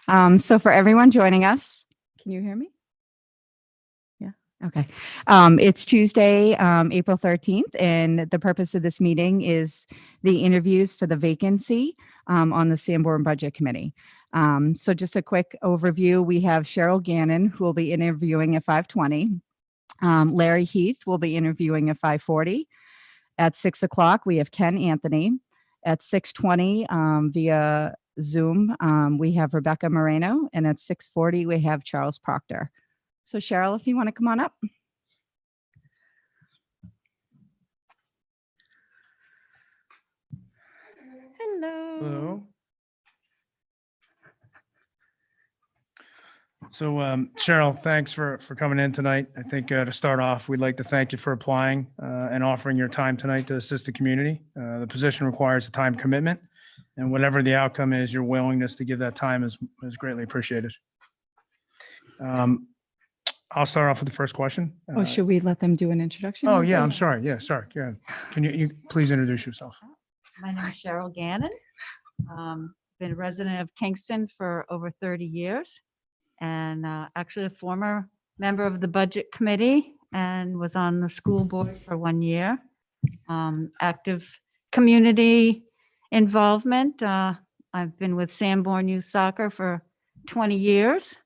So for everyone joining us, can you hear me? Yeah. Okay. It's Tuesday, April 13th, and the purpose of this meeting is the interviews for the vacancy on the Sanborn Budget Committee. So just a quick overview. We have Cheryl Gannon, who will be interviewing at 5:20. Larry Heath will be interviewing at 5:40. At 6 o'clock, we have Ken Anthony. At 6:20 via Zoom, we have Rebecca Moreno, and at 6:40 we have Charles Proctor. So Cheryl, if you want to come on up. Hello. Hello. So Cheryl, thanks for coming in tonight. I think to start off, we'd like to thank you for applying and offering your time tonight to assist the community. The position requires a time commitment, and whatever the outcome is, your willingness to give that time is greatly appreciated. I'll start off with the first question. Oh, should we let them do an introduction? Oh, yeah, I'm sorry. Yeah, sorry. Yeah. Can you please introduce yourself? My name is Cheryl Gannon. Been a resident of Kingston for over 30 years and actually a former member of the Budget Committee and was on the school board for 1 year. Active community involvement. I've been with Sanborn Youth Soccer for 20 years.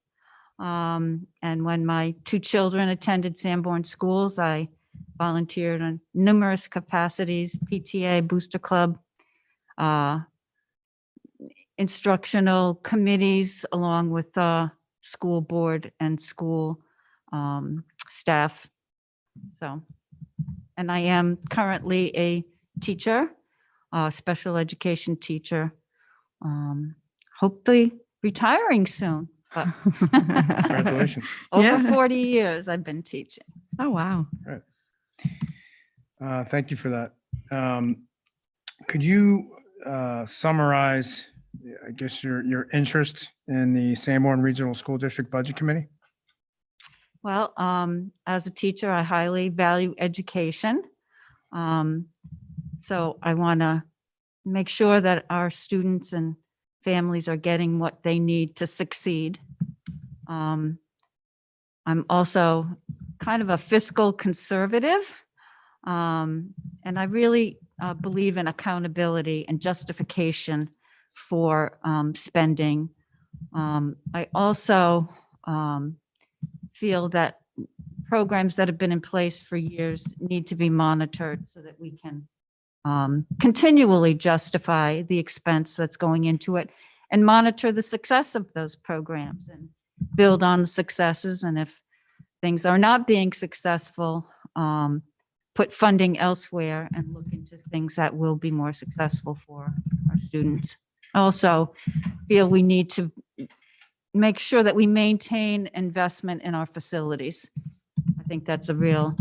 And when my two children attended Sanborn schools, I volunteered on numerous capacities, PTA, Booster Club, instructional committees, along with school board and school staff. So, and I am currently a teacher, special education teacher, hopefully retiring soon. But Congratulations. over 40 years I've been teaching. Oh, wow. Thank you for that. Could you summarize, I guess, your interest in the Sanborn Regional School District Budget Committee? Well, as a teacher, I highly value education. So I want to make sure that our students and families are getting what they need to succeed. I'm also kind of a fiscal conservative, and I really believe in accountability and justification for spending. I also feel that programs that have been in place for years need to be monitored so that we can continually justify the expense that's going into it and monitor the success of those programs and build on the successes. And if things are not being successful, put funding elsewhere and look into things that will be more successful for our students. I also feel we need to make sure that we maintain investment in our facilities. I think that's a real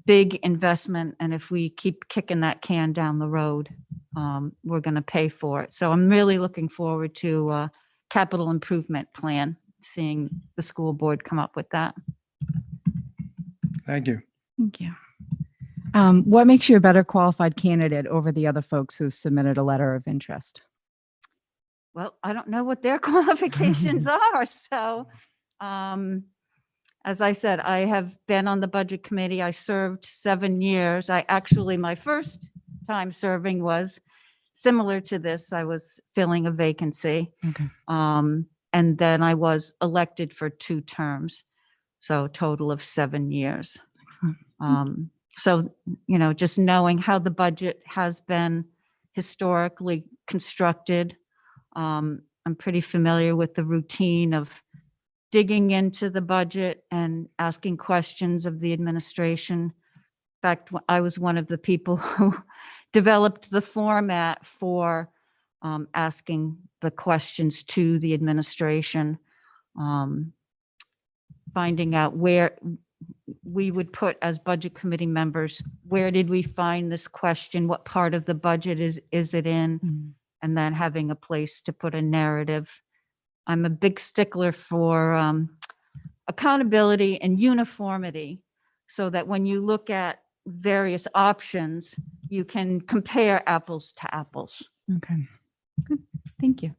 big investment. And if we keep kicking that can down the road, we're going to pay for it. So I'm really looking forward to a capital improvement plan, seeing the school board come up with that. Thank you. Thank you. What makes you a better qualified candidate over the other folks who submitted a letter of interest? Well, I don't know what their qualifications are. So, as I said, I have been on the budget committee. I served 7 years. My first time serving was similar to this. I was filling a vacancy. Okay. And then I was elected for 2 terms. So total of 7 years. Excellent. So, just knowing how the budget has been historically constructed, I'm pretty familiar with the routine of digging into the budget and asking questions of the administration. In fact, I was one of the people who developed the format for asking the questions to the administration, finding out where we would put as budget committee members, where did we find this question? What part of the budget is it in? Mm. And then having a place to put a narrative. I'm a big stickler for accountability and uniformity so that when you look at various options, you can compare apples to apples. Okay. Good. Thank you.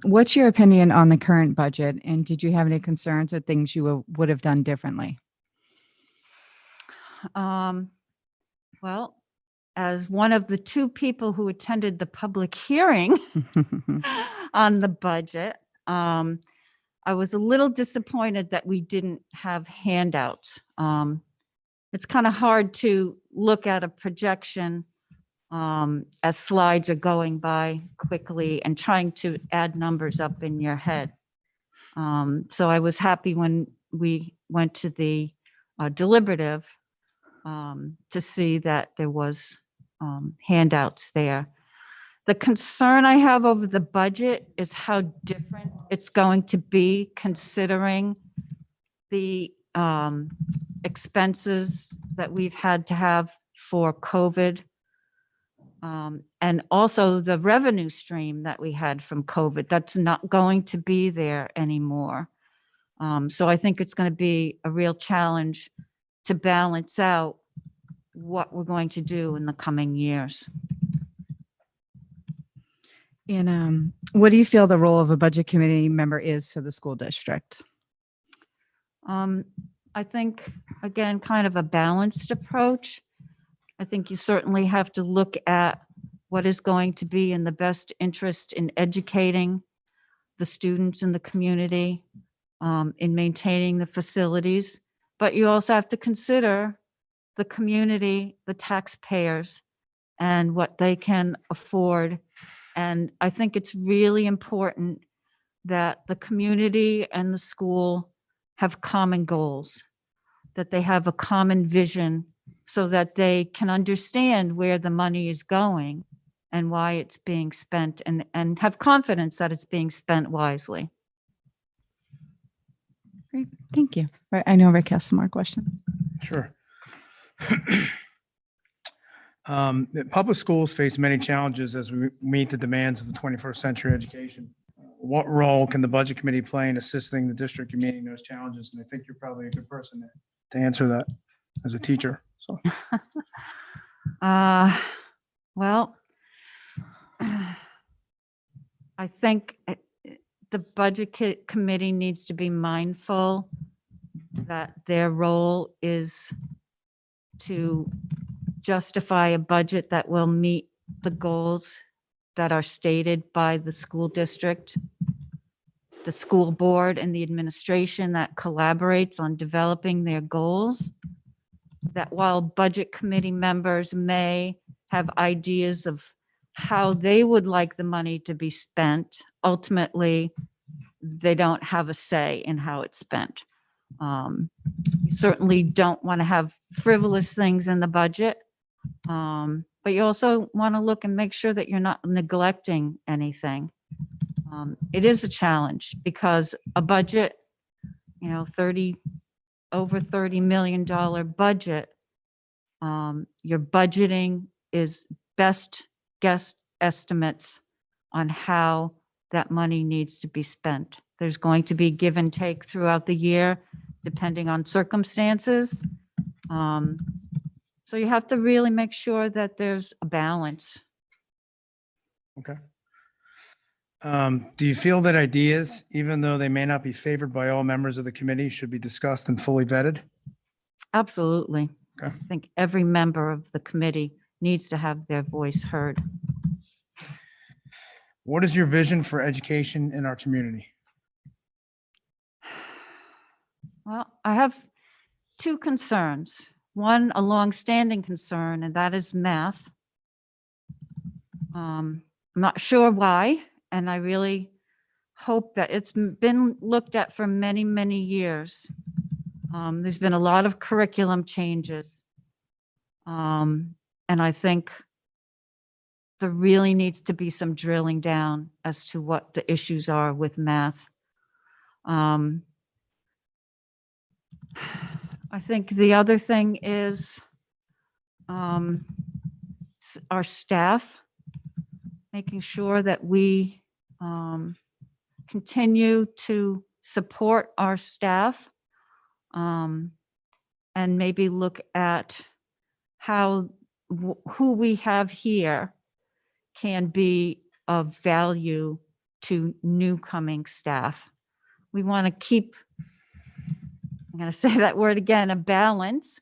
What's your opinion on the current budget? And did you have any concerns or things you would have done differently? Well, as one of the two people who attended the public hearing on the budget, I was a little disappointed that we didn't have handouts. It's kind of hard to look at a projection as slides are going by quickly and trying to add numbers up in your head. So I was happy when we went to the deliberative to see that there was handouts there. The concern I have over the budget is how different it's going to be considering the expenses that we've had to have for COVID. And also the revenue stream that we had from COVID, that's not going to be there anymore. So I think it's going to be a real challenge to balance out what we're going to do in the coming years. And what do you feel the role of a budget committee member is for the school district? I think, again, kind of a balanced approach. I think you certainly have to look at what is going to be in the best interest in educating the students in the community, in maintaining the facilities, but you also have to consider the community, the taxpayers, and what they can afford. And I think it's really important that the community and the school have common goals, that they have a common vision so that they can understand where the money is going and why it's being spent, and have confidence that it's being spent wisely. Great, thank you. Right, I know Rick has some more questions. Sure. The public schools face many challenges as we meet the demands of the 21st century education. What role can the budget committee play in assisting the district in meeting those challenges? And I think you're probably a good person to answer that as a teacher. So, well, I think the budget committee needs to be mindful that their role is to justify a budget that will meet the goals that are stated by the school district, the school board, and the administration that collaborates on developing their goals. That while budget committee members may have ideas of how they would like the money to be spent, ultimately, they don't have a say in how it's spent. You certainly don't want to have frivolous things in the budget, but you also want to look and make sure that you're not neglecting anything. It is a challenge because a budget, over $30 million budget, your budgeting is best guess estimates on how that money needs to be spent. There's going to be give and take throughout the year, depending on circumstances. So you have to really make sure that there's a balance. okay. Do you feel that ideas, even though they may not be favored by all members of the committee, should be discussed and fully vetted? Absolutely. Okay. I think every member of the committee needs to have their voice heard. What is your vision for education in our community? Well, I have two concerns. One, a longstanding concern, and that is math. I'm not sure why, and I really hope that it's been looked at for many, many years. There's been a lot of curriculum changes. And I think there really needs to be some drilling down as to what the issues are with math. I think the other thing is our staff, making sure that we continue to support our staff, and maybe look at how who we have here can be of value to new coming staff. We want to keep, I'm going to say that word again, a balance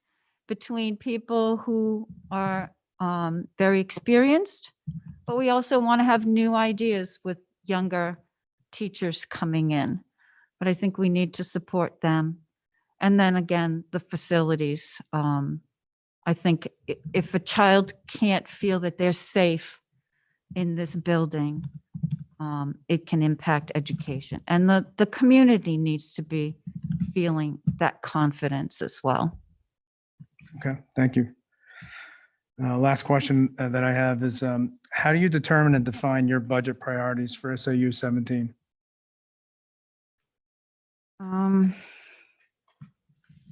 between people who are very experienced, but we also want to have new ideas with younger teachers coming in. But I think we need to support them. And then again, the facilities. I think if a child can't feel that they're safe in this building, it can impact education. And the community needs to be feeling that confidence as well. Okay, thank you. Last question that I have is, how do you determine and define your budget priorities for SAU 17?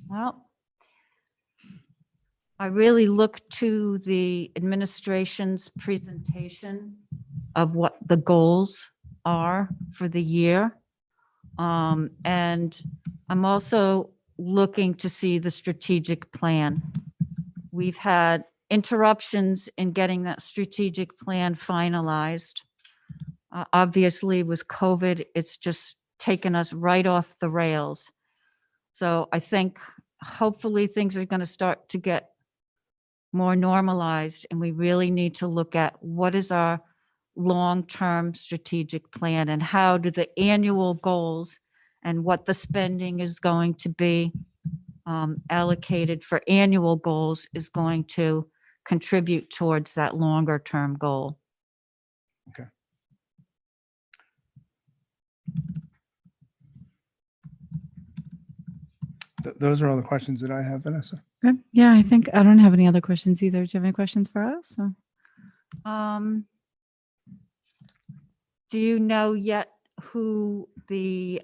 Well, I really look to the administration's presentation of what the goals are for the year. And I'm also looking to see the strategic plan. We've had interruptions in getting that strategic plan finalized. Obviously, with COVID, it's just taken us right off the rails. So I think hopefully things are going to start to get more normalized, and we really need to look at what is our long-term strategic plan and how do the annual goals and what the spending is going to be allocated for annual goals is going to contribute towards that longer-term goal. Okay. Those are all the questions that I have, Vanessa. Okay. Yeah, I think I don't have any other questions either. Do you have any questions for us? Or- Do you know yet who the,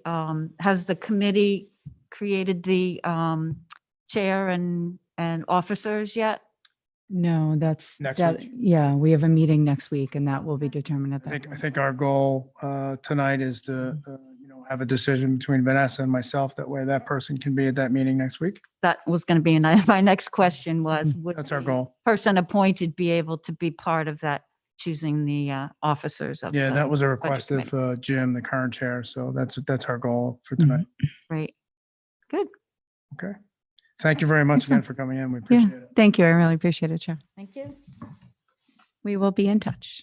has the committee created the chair and officers yet? No, that's Next that. week. Yeah, we have a meeting next week, and that will be determined at that. I think our goal tonight is to, have a decision between Vanessa and myself. That way that person can be at that meeting next week. That was going to be my next question was, would That's our the goal. person appointed be able to be part of that, choosing the officers of Yeah, the that was a request budget of Jim, the current chair. So that's our goal for tonight. Right. Good. Okay. Thank you very much Excellent. again for coming in. We Yeah, appreciate it. thank you. I really appreciate it, Chair. Thank you. We will be in touch.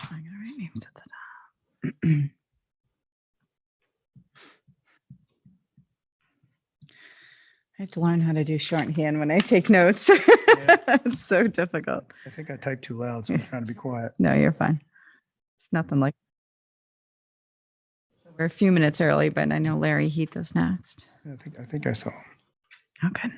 I gotta write names at the top. I have to learn how to do shorthand when I take notes. It's so difficult. I think I typed too loud, so I'm trying to be quiet. No, you're fine. It's nothing like. We're a few minutes early, but I know Larry Heath is next. I think I saw. Okay.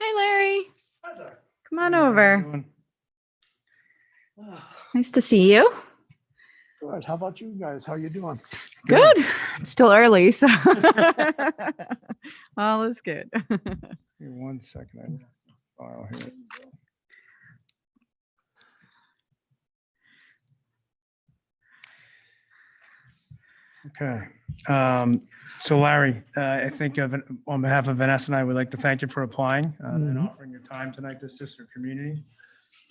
Hi, Larry. Come on over. Nice to see you. Good. How about you guys? How you doing? Good. It's still early, so all is good. Here, 1 second. I lost my file here. Okay. So Larry, I think on behalf of Vanessa and I would like to thank you for applying and offering your time tonight to assist your community.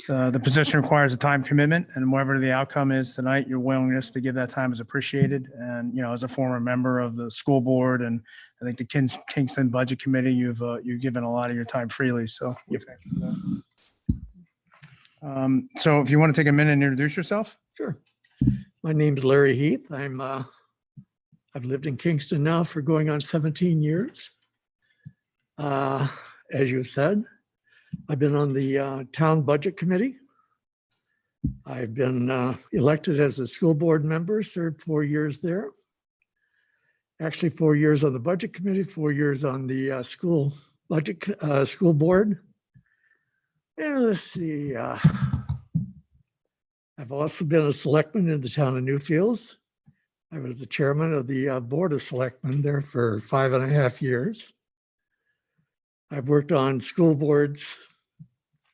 The position requires a time commitment, and whatever the outcome is tonight, your willingness to give that time is appreciated. And, as a former member of the school board and I think the Kingston Budget Committee, you've given a lot of your time freely. So we thank you for that. So if you want to take a minute and introduce yourself. Sure. My name's Larry Heath. I've lived in Kingston now for going on 17 years. As you said, I've been on the town budget committee. I've been elected as a school board member, served 4 years there. Actually, 4 years on the budget committee, 4 years on the school board. And let's see, I've also been a selectman in the town of Newfields. I was the chairman of the Board of Selectmen there for 5.5 years. I've worked on school boards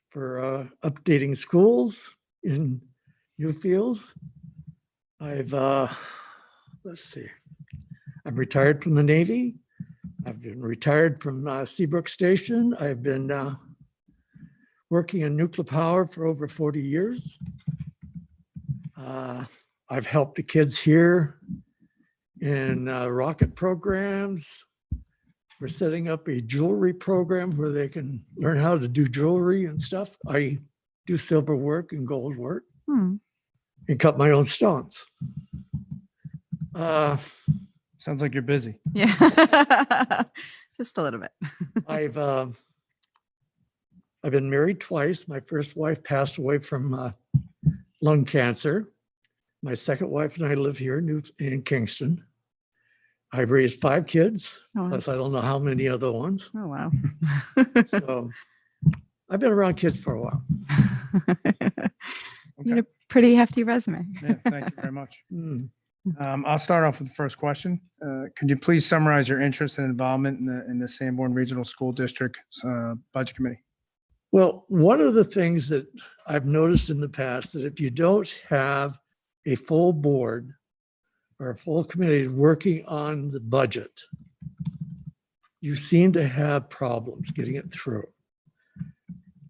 for updating schools in new fields. Let's see, I'm retired from the Navy. I've been retired from Seabrook Station. I've been working in nuclear power for over 40 years. I've helped the kids here in rocket programs. We're setting up a jewelry program where they can learn how to do jewelry and stuff. I do silver work and gold work Hmm. and cut my own stones. Sounds like you're busy. Yeah. Just a little bit. I've been married twice. My first wife passed away from lung cancer. My second wife and I live here in Kingston. I've raised 5 kids, Oh, wow. plus I don't know how many other ones. Oh, wow. So I've been around kids for a while. You had a pretty hefty resume. Yeah, thank you very much. Hmm. I'll start off with the first question. Could you please summarize your interest and involvement in the Sanborn Regional School District Budget Committee? Well, one of the things that I've noticed in the past that if you don't have a full board or a full committee working on the budget, you seem to have problems getting it through.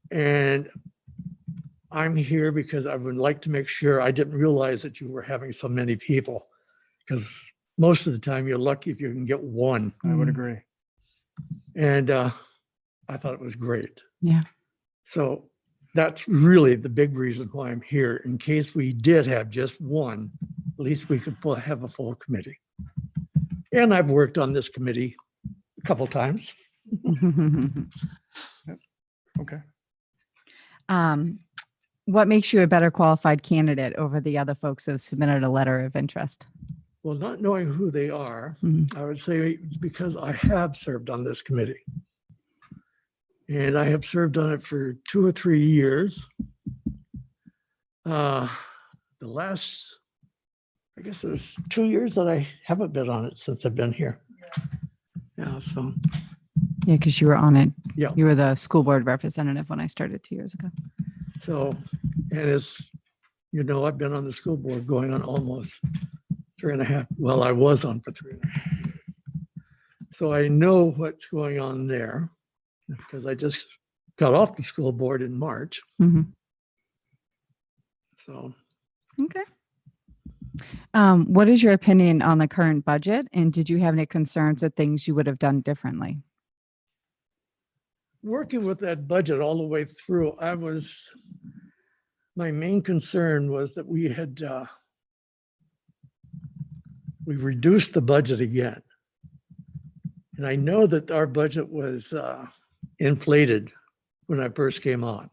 And I'm here because I would like to make sure. I didn't realize that you were having so many people, because most of the time you're lucky if you can get one. I would agree. And I thought it was great. Yeah. So that's really the big reason why I'm here. In case we did have just one, at least we could have a full committee. And I've worked on this committee a couple times. Okay. What makes you a better qualified candidate over the other folks who have submitted a letter of interest? Well, not knowing who they are, Mhm. I would say it's because I have served on this committee. And I have served on it for 2 or 3 years. The last, I guess there's 2 years that I haven't been on it since I've been here. Yeah, so, Yeah, because you were on it. Yeah. You were the school board representative when I started 2 years ago. so, and as you know, I've been on the school board going on almost 3.5, well, I was on for 3.5 years. So I know what's going on there because I just got off the school board in March. Mhm. So Okay. What is your opinion on the current budget? And did you have any concerns or things you would have done differently? working with that budget all the way through, my main concern was that we reduced the budget again. And I know that our budget was inflated when I first came on.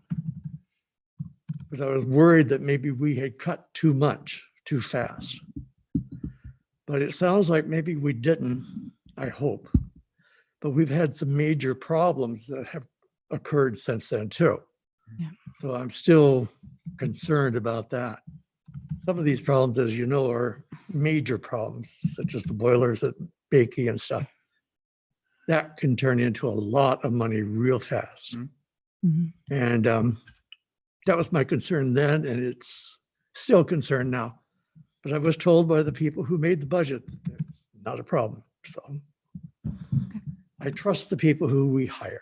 But I was worried that maybe we had cut too much, too fast. But it sounds like maybe we didn't, I hope. But we've had some major problems that have occurred since then too. Yeah. So I'm still concerned about that. Some of these problems, as you know, are major problems, such as the boilers at Bakey and stuff. That can turn into a lot of money real fast. Mhm. And that was my concern then, and it's still a concern now. But I was told by the people who made the budget that it's not a problem. So I trust the people who we hire.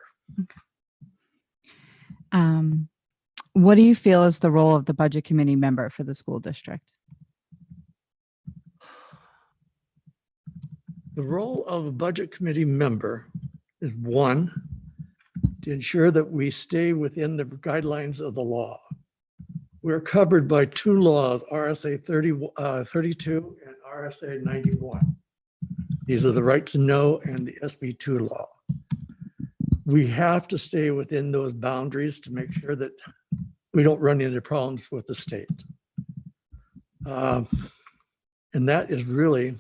What do you feel is the role of the budget committee member for the school district? The role of a budget committee member is, one, to ensure that we stay within the guidelines of the law. We're covered by 2 laws, RSA 32 and RSA 91. These are the right to know and the SB2 law. We have to stay within those boundaries to make sure that we don't run into problems with the state. And that is really,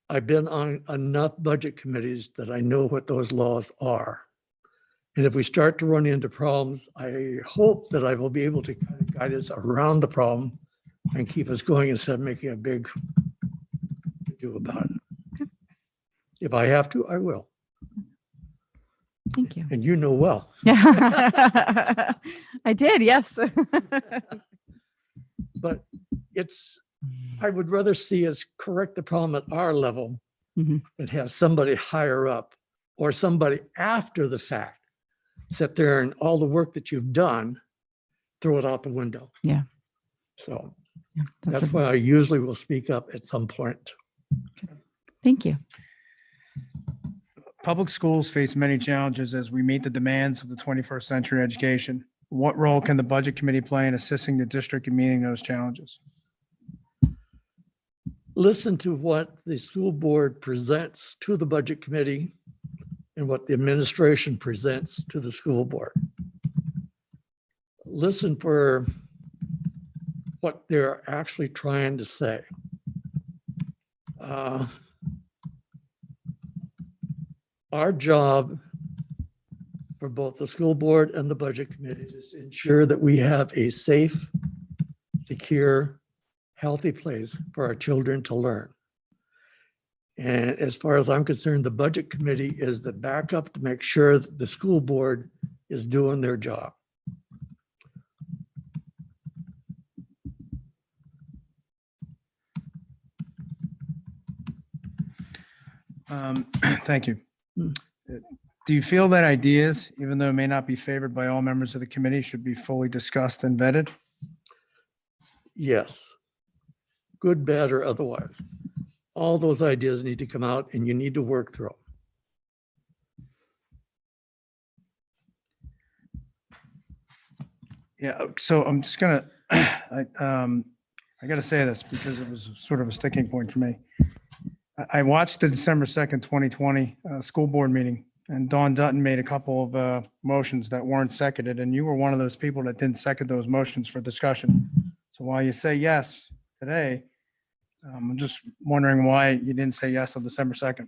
I've been on enough budget committees that I know what those laws are. And if we start to run into problems, I hope that I will be able to kind of guide us around the problem and keep us going instead of making a big do about it. If I have to, I will. Thank you. And you know well. Yeah. I did, yes. But I would rather see us correct the problem at our level Mhm. than have somebody higher up or somebody after the fact sit there and all the work that you've done, throw it out the window. Yeah. So Yeah, that's why I usually will speak up at some point. Thank you. Public schools face many challenges as we meet the demands of the 21st century education. What role can the Budget Committee play in assisting the district in meeting those challenges? Listen to what the school board presents to the budget committee and what the administration presents to the school board. Listen for what they're actually trying to say. Our job for both the school board and the budget committee is to ensure that we have a safe, secure, healthy place for our children to learn. And as far as I'm concerned, the budget committee is the backup to make sure that the school board is doing their job. Thank you. Do you feel that ideas, even though it may not be favored by all members of the committee, should be fully discussed and vetted? Yes. Good, bad, or otherwise. All those ideas need to come out and you need to work through them. Yeah, so I'm just gonna, I gotta say this because it was sort of a sticking point for me. I watched the December 2nd, 2020 school board meeting, and Dawn Dutton made a couple of motions that weren't seconded, and you were one of those people that didn't second those motions for discussion. So while you say yes today, I'm just wondering why you didn't say yes on December 2nd.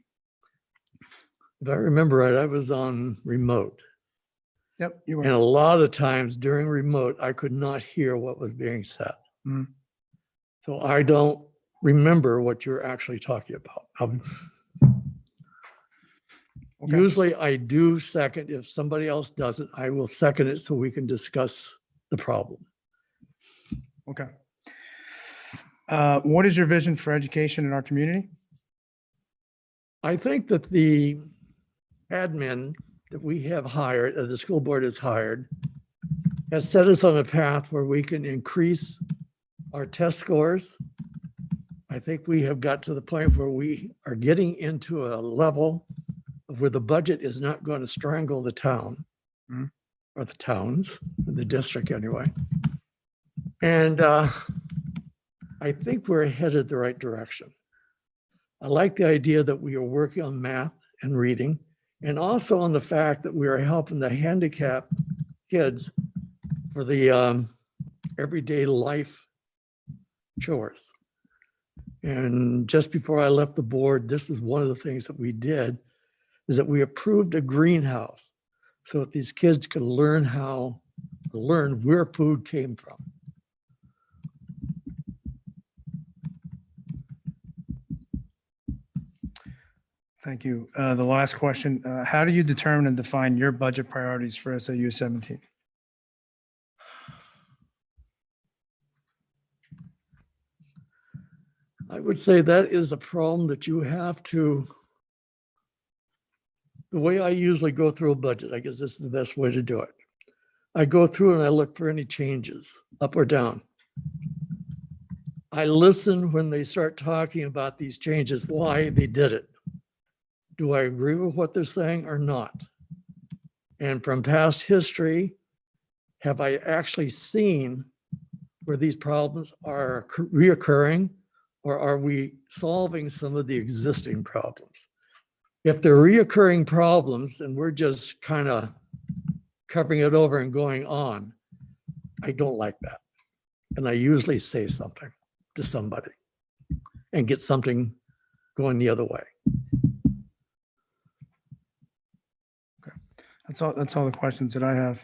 If I remember right, I was on remote. Yep, you And were. a lot of times during remote, I could not hear what was being said. Mhm. So I don't remember what you're actually talking about. Okay. Usually I do second. If somebody else doesn't, I will second it so we can discuss the problem. Okay. What is your vision for education in our community? I think that the admin that we have hired, the school board has hired, has set us on a path where we can increase our test scores. I think we have got to the point where we are getting into a level of where the budget is not going to strangle the town Mhm. or the towns, the district anyway. And I think we're headed the right direction. I like the idea that we are working on math and reading, and also on the fact that we are helping the handicapped kids for the everyday life chores. And just before I left the board, this is one of the things that we did, is that we approved a greenhouse so that these kids could learn where food came from. Thank you. The last question, how do you determine and define your budget priorities for SAU 17? I would say that is a problem that you have to, the way I usually go through a budget, I guess this is the best way to do it. I go through and I look for any changes, up or down. I listen when they start talking about these changes, why they did it. Do I agree with what they're saying or not? And from past history, have I actually seen where these problems are reoccurring, or are we solving some of the existing problems? If they're reoccurring problems and we're just kind of covering it over and going on, I don't like that. And I usually say something to somebody and get something going the other way. That's all the questions that I have.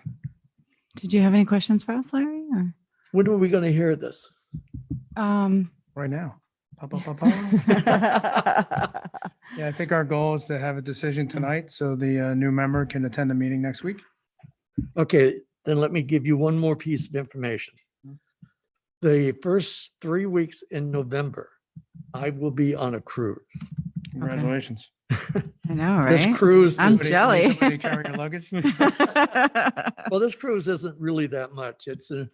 Did you have any questions for us, Larry? Or? When are we going to hear this? Right now. Pa, pa, pa, pa. Yeah, I think our goal is to have a decision tonight so the new member can attend the meeting next week. Okay, then let me give you one more piece of information. The first 3 weeks in November, I will be on a cruise. Congratulations. I know, This right? cruise, I'm is- Somebody- jelly. somebody carry your luggage? well, this cruise isn't really that much. It's an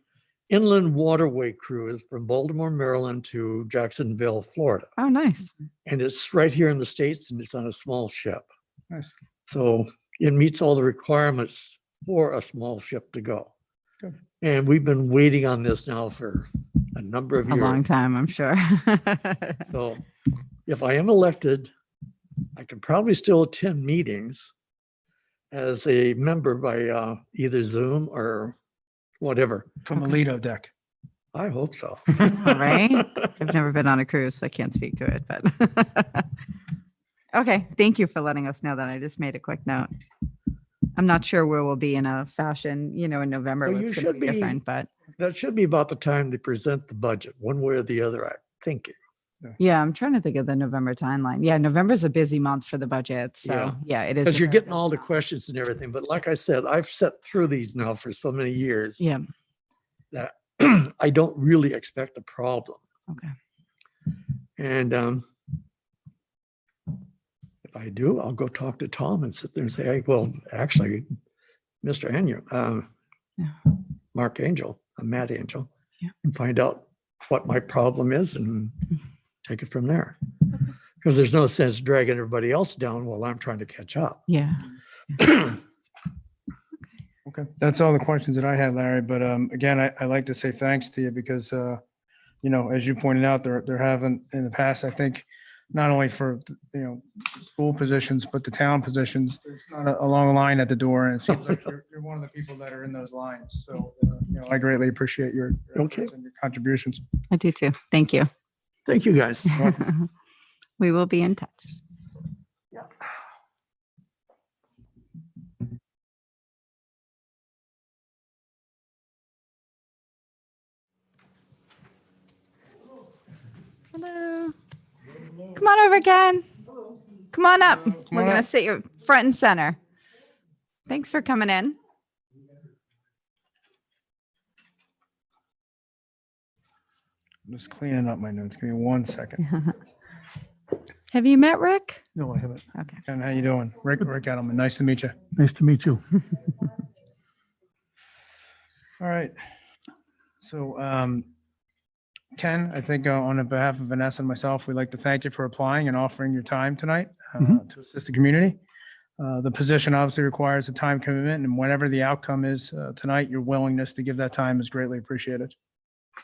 inland waterway cruise from Baltimore, Maryland to Jacksonville, Florida. Oh, nice. And it's right here in the States and it's on a small ship. Nice. So it meets all the requirements for a small ship to go. Good. And we've been waiting on this now for a number of A long years. time, I'm sure. So if I am elected, I can probably still attend meetings as a member by either Zoom or whatever. From a Lido deck. I hope so. All right. I've never been on a cruise, so I can't speak to it, but. Okay, thank you for letting us know that. I just made a quick note. I'm not sure where we'll be in a fashion, in November, Well, you what's going to should be be- different, but That should be about the time to present the budget, one way or the other, I'm thinking. yeah, I'm trying to think of the November timeline. Yeah, November's a busy month for the budget. So yeah, it is. Because a you're very getting busy all the month. questions and everything. But like I said, I've sat through these now for so many years Yeah, that I don't really expect a problem. okay. And if I do, I'll go talk to Tom and sit there and say, hey, well, actually, Mr. Yeah. Mark Angel, Matt Angel, Yeah. and find out what my problem is and take it from there. Because there's no sense dragging everybody else down while I'm trying to catch up. Yeah. Okay, that's all the questions that I had, Larry. But again, I like to say thanks to you because, as you pointed out, there haven't in the past, I think, not only for, school positions, but the town positions, there's not a long line at the door. And it seems like you're one of the people that are in those lines. So, I greatly appreciate your Okay. efforts and your contributions. I do too. Thank you. Thank you, guys. We will be in touch. Hello. Come on over, Ken. Come on up. Come We're on going to up. sit you front and center. Thanks for coming in. I'm just cleaning up my notes. Give me 1 second. Have you met Rick? No, I haven't. Okay. Ken, how you doing? Rick Edelman. Nice to meet you. Nice to meet you. All right. So, Ken, I think on behalf of Vanessa and myself, we'd like to thank you for applying and offering your time tonight to assist the community. The position obviously requires a time commitment, and whatever the outcome is tonight, your willingness to give that time is greatly appreciated.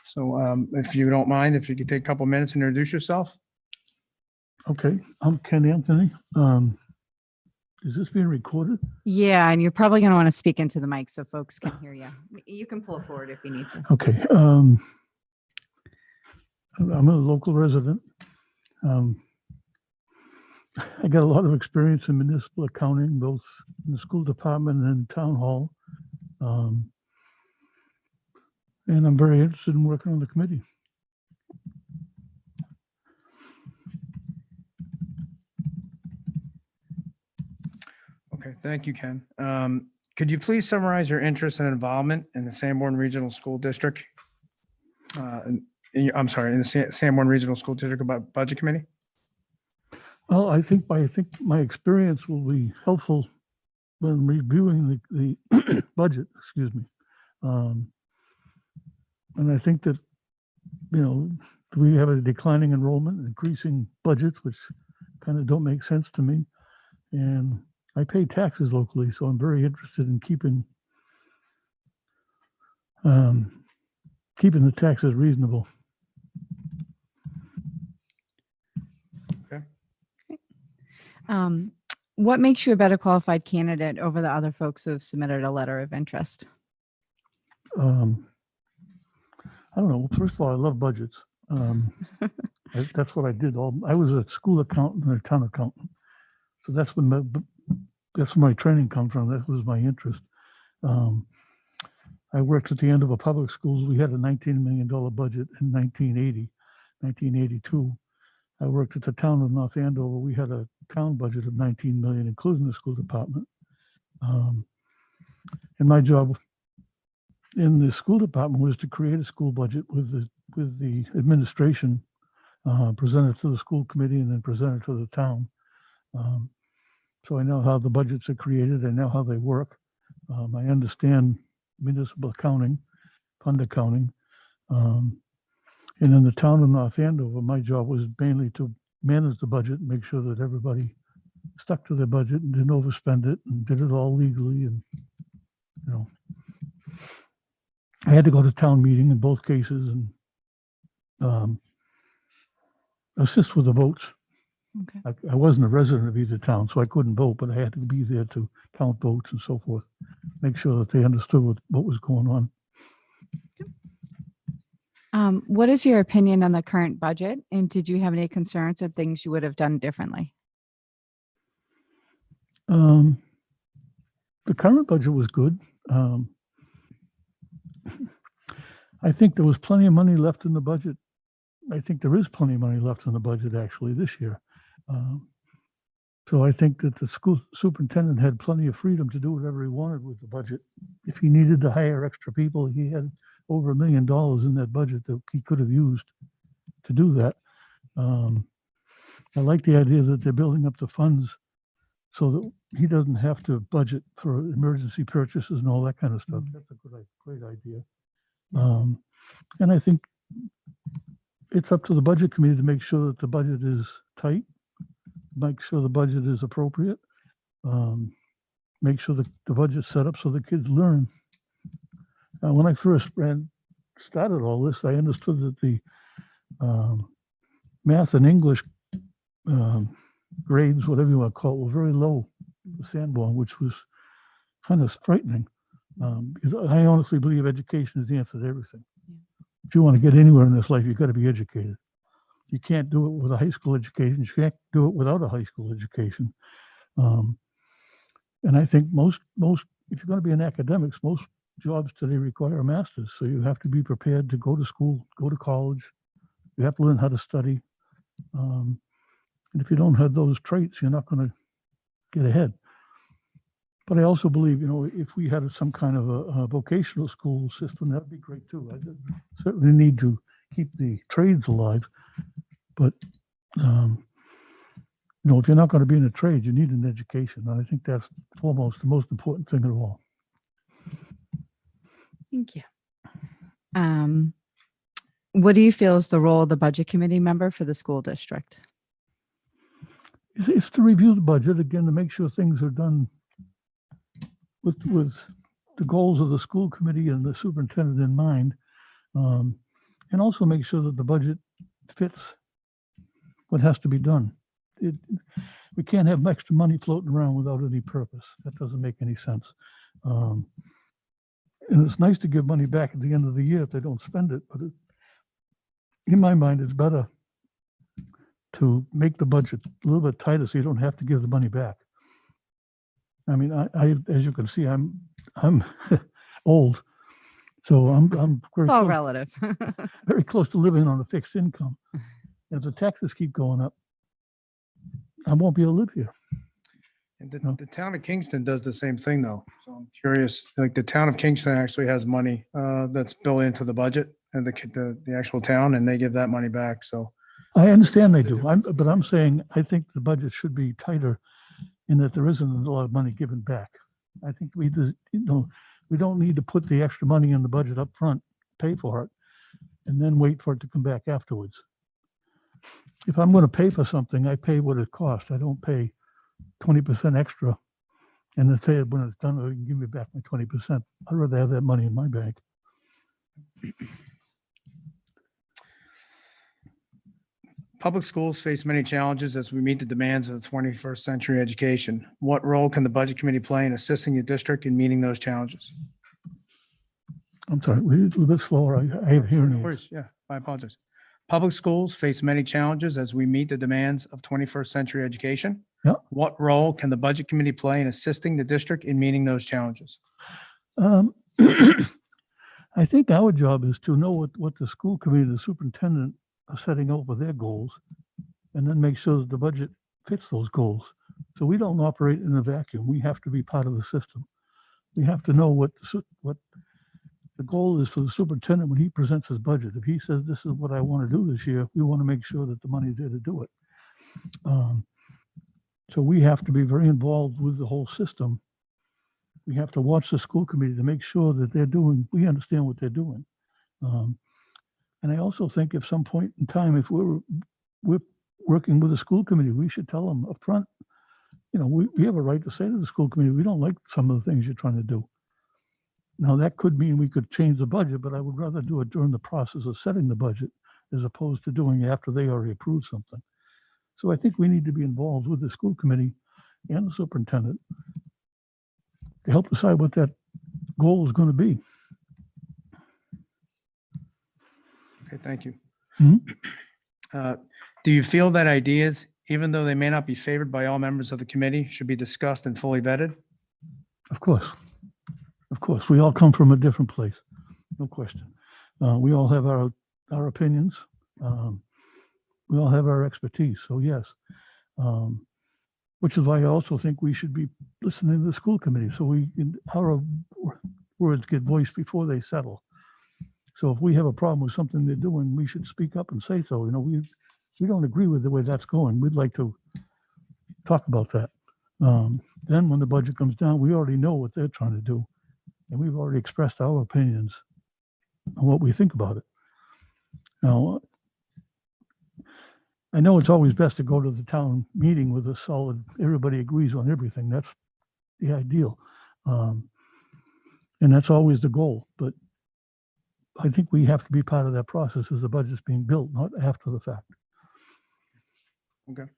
So if you don't mind, if you could take a couple minutes and introduce yourself. Okay, I'm Ken Anthony. Is this being recorded? Yeah, and you're probably going to want to speak into the mic so folks can hear you. You can pull forward if you need to. Okay. I'm a local resident. I got a lot of experience in municipal accounting, both in the school department and town hall. And I'm very interested in working on the committee. Okay, thank you, Ken. Could you please summarize your interest and involvement in the Sanborn Regional School District? I'm sorry, in the Sanborn Regional School District about Budget Committee? Well, I think my experience will be helpful when reviewing the budget, excuse me. And I think that, we have a declining enrollment, increasing budgets, which kind of don't make sense to me. And I pay taxes locally, so I'm very interested in keeping the taxes reasonable. What makes you a better qualified candidate over the other folks who have submitted a letter of interest? I don't know. First of all, I love budgets. That's what I did. I was a school accountant and a town accountant, so that's where my training comes from. That was my interest. I worked at the end of a public schools. We had a $19 million budget in 1982. I worked at the town of North Andover. We had a town budget of 19 million, including the school department. And my job in the school department was to create a school budget with the administration, present it to the school committee, and then present it to the town. So I know how the budgets are created. I know how they work. I understand municipal accounting, fund accounting. And in the town of North Andover, my job was mainly to manage the budget and make sure that everybody stuck to their budget and didn't overspend it and did it all legally. And, you know, I had to go to town meeting in both cases and assist with the votes. Okay. I wasn't a resident of either town, so I couldn't vote, but I had to be there to count votes and so forth, make sure that they understood what was going on. What is your opinion on the current budget? And did you have any concerns or things you would have done differently? The current budget was good. I think there was plenty of money left in the budget. I think there is plenty of money left in the budget actually this year. So I think that the school superintendent had plenty of freedom to do whatever he wanted with the budget. If he needed to hire extra people, he had over $1 million in that budget that he could have used to do that. I like the idea that they're building up the funds so that he doesn't have to budget for emergency purchases and all that kind of stuff. That's a great idea. And I think it's up to the budget committee to make sure that the budget is tight, make sure the budget is appropriate, make sure that the budget's set up so the kids learn. When I first started all this, I understood that the math and English grades, whatever you want to call it, were very low for Sanborn, which was kind of frightening. Because I honestly believe education is the answer to everything. If you want to get anywhere in this life, you've got to be educated. You can't do it with a high school education. You can't do it without a high school education. And I think most, if you're going to be in academics, most jobs today require a master's. So you have to be prepared to go to school, go to college. You have to learn how to study. And if you don't have those traits, you're not going to get ahead. But I also believe, you know, if we had some kind of a vocational school system, that'd be great too. I certainly need to keep the trades alive. But, you know, if you're not going to be in a trade, you need an education. And I think that's foremost the most important thing of all. Thank you. What do you feel is the role of the budget committee member for the school district? It's to review the budget again, to make sure things are done with the goals of the school committee and the superintendent in mind, and also make sure that the budget fits what has to be done. We can't have extra money floating around without any purpose. That doesn't make any sense. And it's nice to give money back at the end of the year if they don't spend it, but in my mind, it's better to make the budget a little bit tighter so you don't have to give the money back. I mean, I as you can see, I'm old, so I'm very It's all close, relative. very close to living on a fixed income. If the taxes keep going up, I won't be able to live here. And the town of Kingston does the same thing though. So I'm curious, like the town of Kingston actually has money that's built into the budget and the actual town, and they give that money back. So I understand they do, but I'm saying I think the budget should be tighter in that there isn't a lot of money given back. I think we don't need to put the extra money in the budget up front, pay for it, and then wait for it to come back afterwards. If I'm going to pay for something, I pay what it costs. I don't pay 20% extra and then say when it's done, you can give me back my 20%. I'd rather have that money in my bank. public schools face many challenges as we meet the demands of the 21st century education. What role can the budget committee play in assisting the district in meeting those challenges? I'm sorry, read it a little bit slower. I have hearing No aids. worries. Yeah, I apologize. Public schools face many challenges as we meet the demands of 21st century education. Yep. What role can the budget committee play in assisting the district in meeting those challenges? I think our job is to know what the school committee, the superintendent are setting out for their goals, and then make sure that the budget fits those goals. So we don't operate in a vacuum. We have to be part of the system. We have to know what the goal is for the superintendent when he presents his budget. If he says, this is what I want to do this year, we want to make sure that the money's there to do it. So we have to be very involved with the whole system. We have to watch the school committee to make sure that we understand what they're doing. And I also think if some point in time, if we're working with the school committee, we should tell them up front, we have a right to say to the school committee, we don't like some of the things you're trying to do. Now, that could mean we could change the budget, but I would rather do it during the process of setting the budget as opposed to doing it after they already approved something. So I think we need to be involved with the school committee and the superintendent to help decide what that goal is going to be. Okay, thank you. Mhm. Do you feel that ideas, even though they may not be favored by all members of the committee, should be discussed and fully vetted? Of course. Of course. We all come from a different place. No question. We all have our opinions. We all have our expertise. So yes. Which is why I also think we should be listening to the school committee so our words get voiced before they settle. So if we have a problem with something they're doing, we should speak up and say so. We don't agree with the way that's going. We'd like to talk about that. Then when the budget comes down, we already know what they're trying to do. And we've already expressed our opinions on what we think about it. Now, I know it's always best to go to the town meeting with a solid, everybody agrees on everything. That's the ideal. And that's always the goal. But I think we have to be part of that process as the budget's being built, not after the fact. Okay.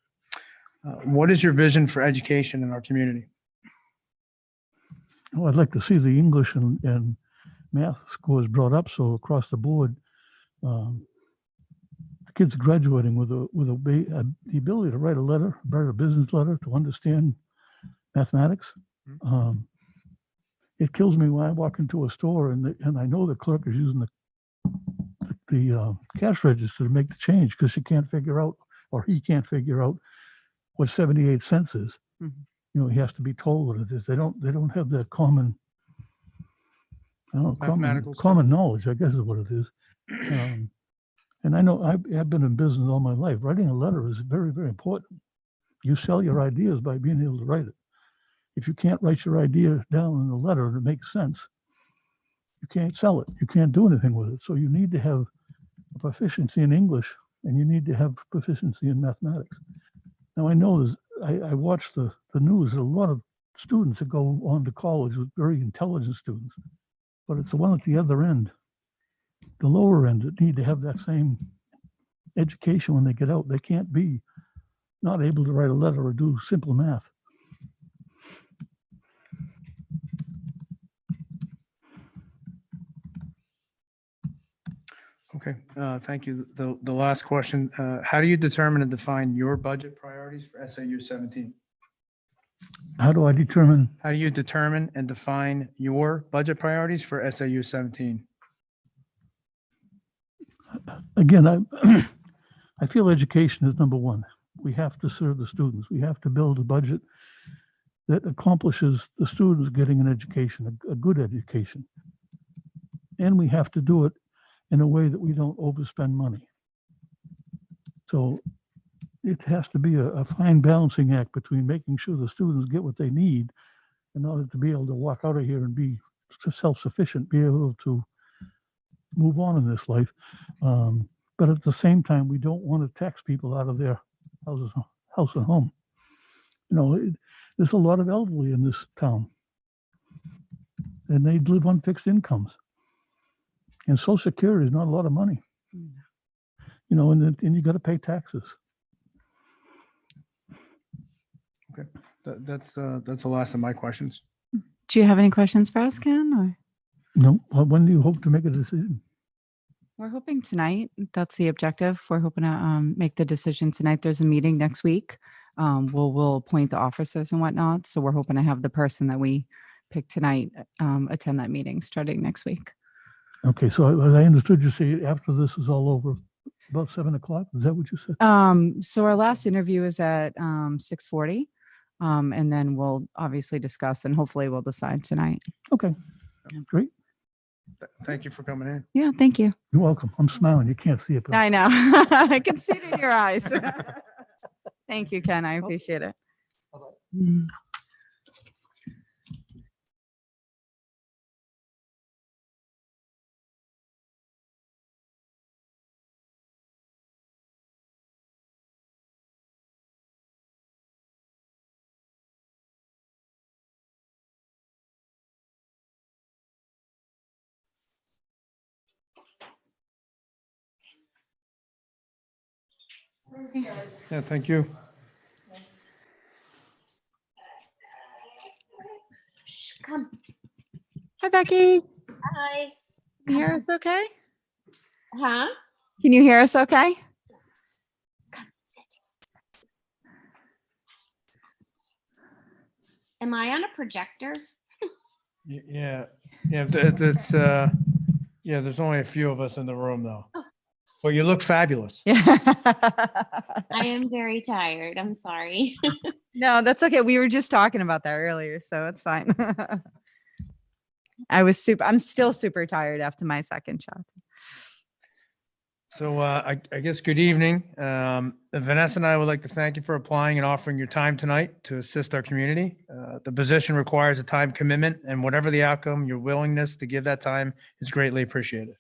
What is your vision for education in our community? Well, I'd like to see the English and math scores brought up so across the board, kids graduating with the ability to write a business letter, to understand mathematics. It kills me when I walk into a store and I know the clerk is using the cash register to make the change because she can't figure out, or he can't figure out what 78 cents is. Mhm. He has to be told what it is. They don't have that common, I don't know, Mathematical common knowledge, I guess is what it is. And I know I've been in business all my life. Writing a letter is very, very important. You sell your ideas by being able to write it. If you can't write your idea down in a letter and it makes sense, you can't sell it. You can't do anything with it. So you need to have a proficiency in English and you need to have proficiency in mathematics. Now I know I watch the news. There's a lot of students that go on to college with very intelligent students, but it's the one at the other end, the lower end, that need to have that same education when they get out. They can't be not able to write a letter or do simple math. Okay, thank you. The last question, how do you determine and define your budget priorities for SAU 17? How do I determine? How do you determine and define your budget priorities for SAU 17? Again, I feel education is number one. We have to serve the students. We have to build a budget that accomplishes the students getting an education, a good education. And we have to do it in a way that we don't overspend money. So it has to be a fine balancing act between making sure the students get what they need in order to be able to walk out of here and be self-sufficient, be able to move on in this life. But at the same time, we don't want to tax people out of their house and home. There's a lot of elderly in this town, and they live on fixed incomes. And Social Security is not a lot of money, and you got to pay taxes. Okay, that's the last of my questions. Do you have any questions for us, Ken? Or? No, when do you hope to make a decision? We're hoping tonight. That's the objective. We're hoping to make the decision tonight. There's a meeting next week. We'll appoint the officers and whatnot. So we're hoping to have the person that we pick tonight attend that meeting starting next week. Okay, so as I understood you say after this is all over, about 7 o'clock, is that what you said? So our last interview is at 6:40. And then we'll obviously discuss and hopefully we'll decide tonight. Okay, great. Thank you for coming in. Yeah, thank you. You're welcome. I'm smiling. You can't see it, but I know. I can see it in your eyes. Thank you, Ken. I appreciate it. Mm. Yeah, thank you. Shh, come. Hi, Becky. Hi. Can you hear us okay? Huh? Can you hear us okay? Come sit. Am I on a projector? Yeah, it's, yeah, there's only a few of us in the room though. But you look fabulous. Yeah. I am very tired. I'm sorry. No, that's okay. We were just talking about that earlier, so it's fine. I'm still super tired after my second shot. So I guess good evening. Vanessa and I would like to thank you for applying and offering your time tonight to assist our community. The position requires a time commitment, and whatever the outcome, your willingness to give that time is greatly appreciated.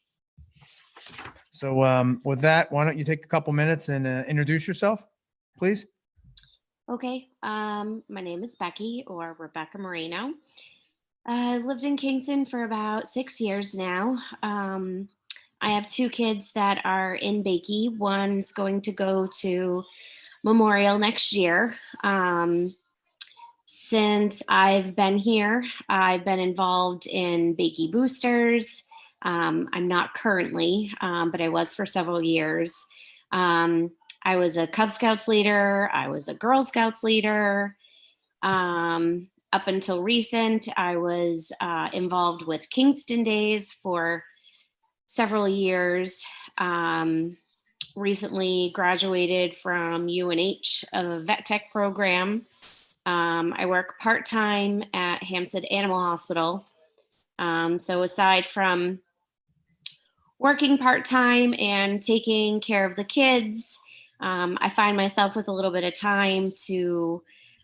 So with that, why don't you take a couple minutes and introduce yourself, please? Okay. My name is Becky, or Rebecca Moreno. I lived in Kingston for about 6 years now. I have 2 kids that are in Bakey. One's going to go to Memorial next year. Since I've been here, I've been involved in Bakey Boosters. I'm not currently, but I was for several years. I was a Cub Scouts leader. I was a Girl Scouts leader. Up until recent, I was involved with Kingston Days for several years. Recently graduated from UNH, a vet tech program. I work part-time at Hampstead Animal Hospital. So aside from working part-time and taking care of the kids, I find myself with a little bit of time to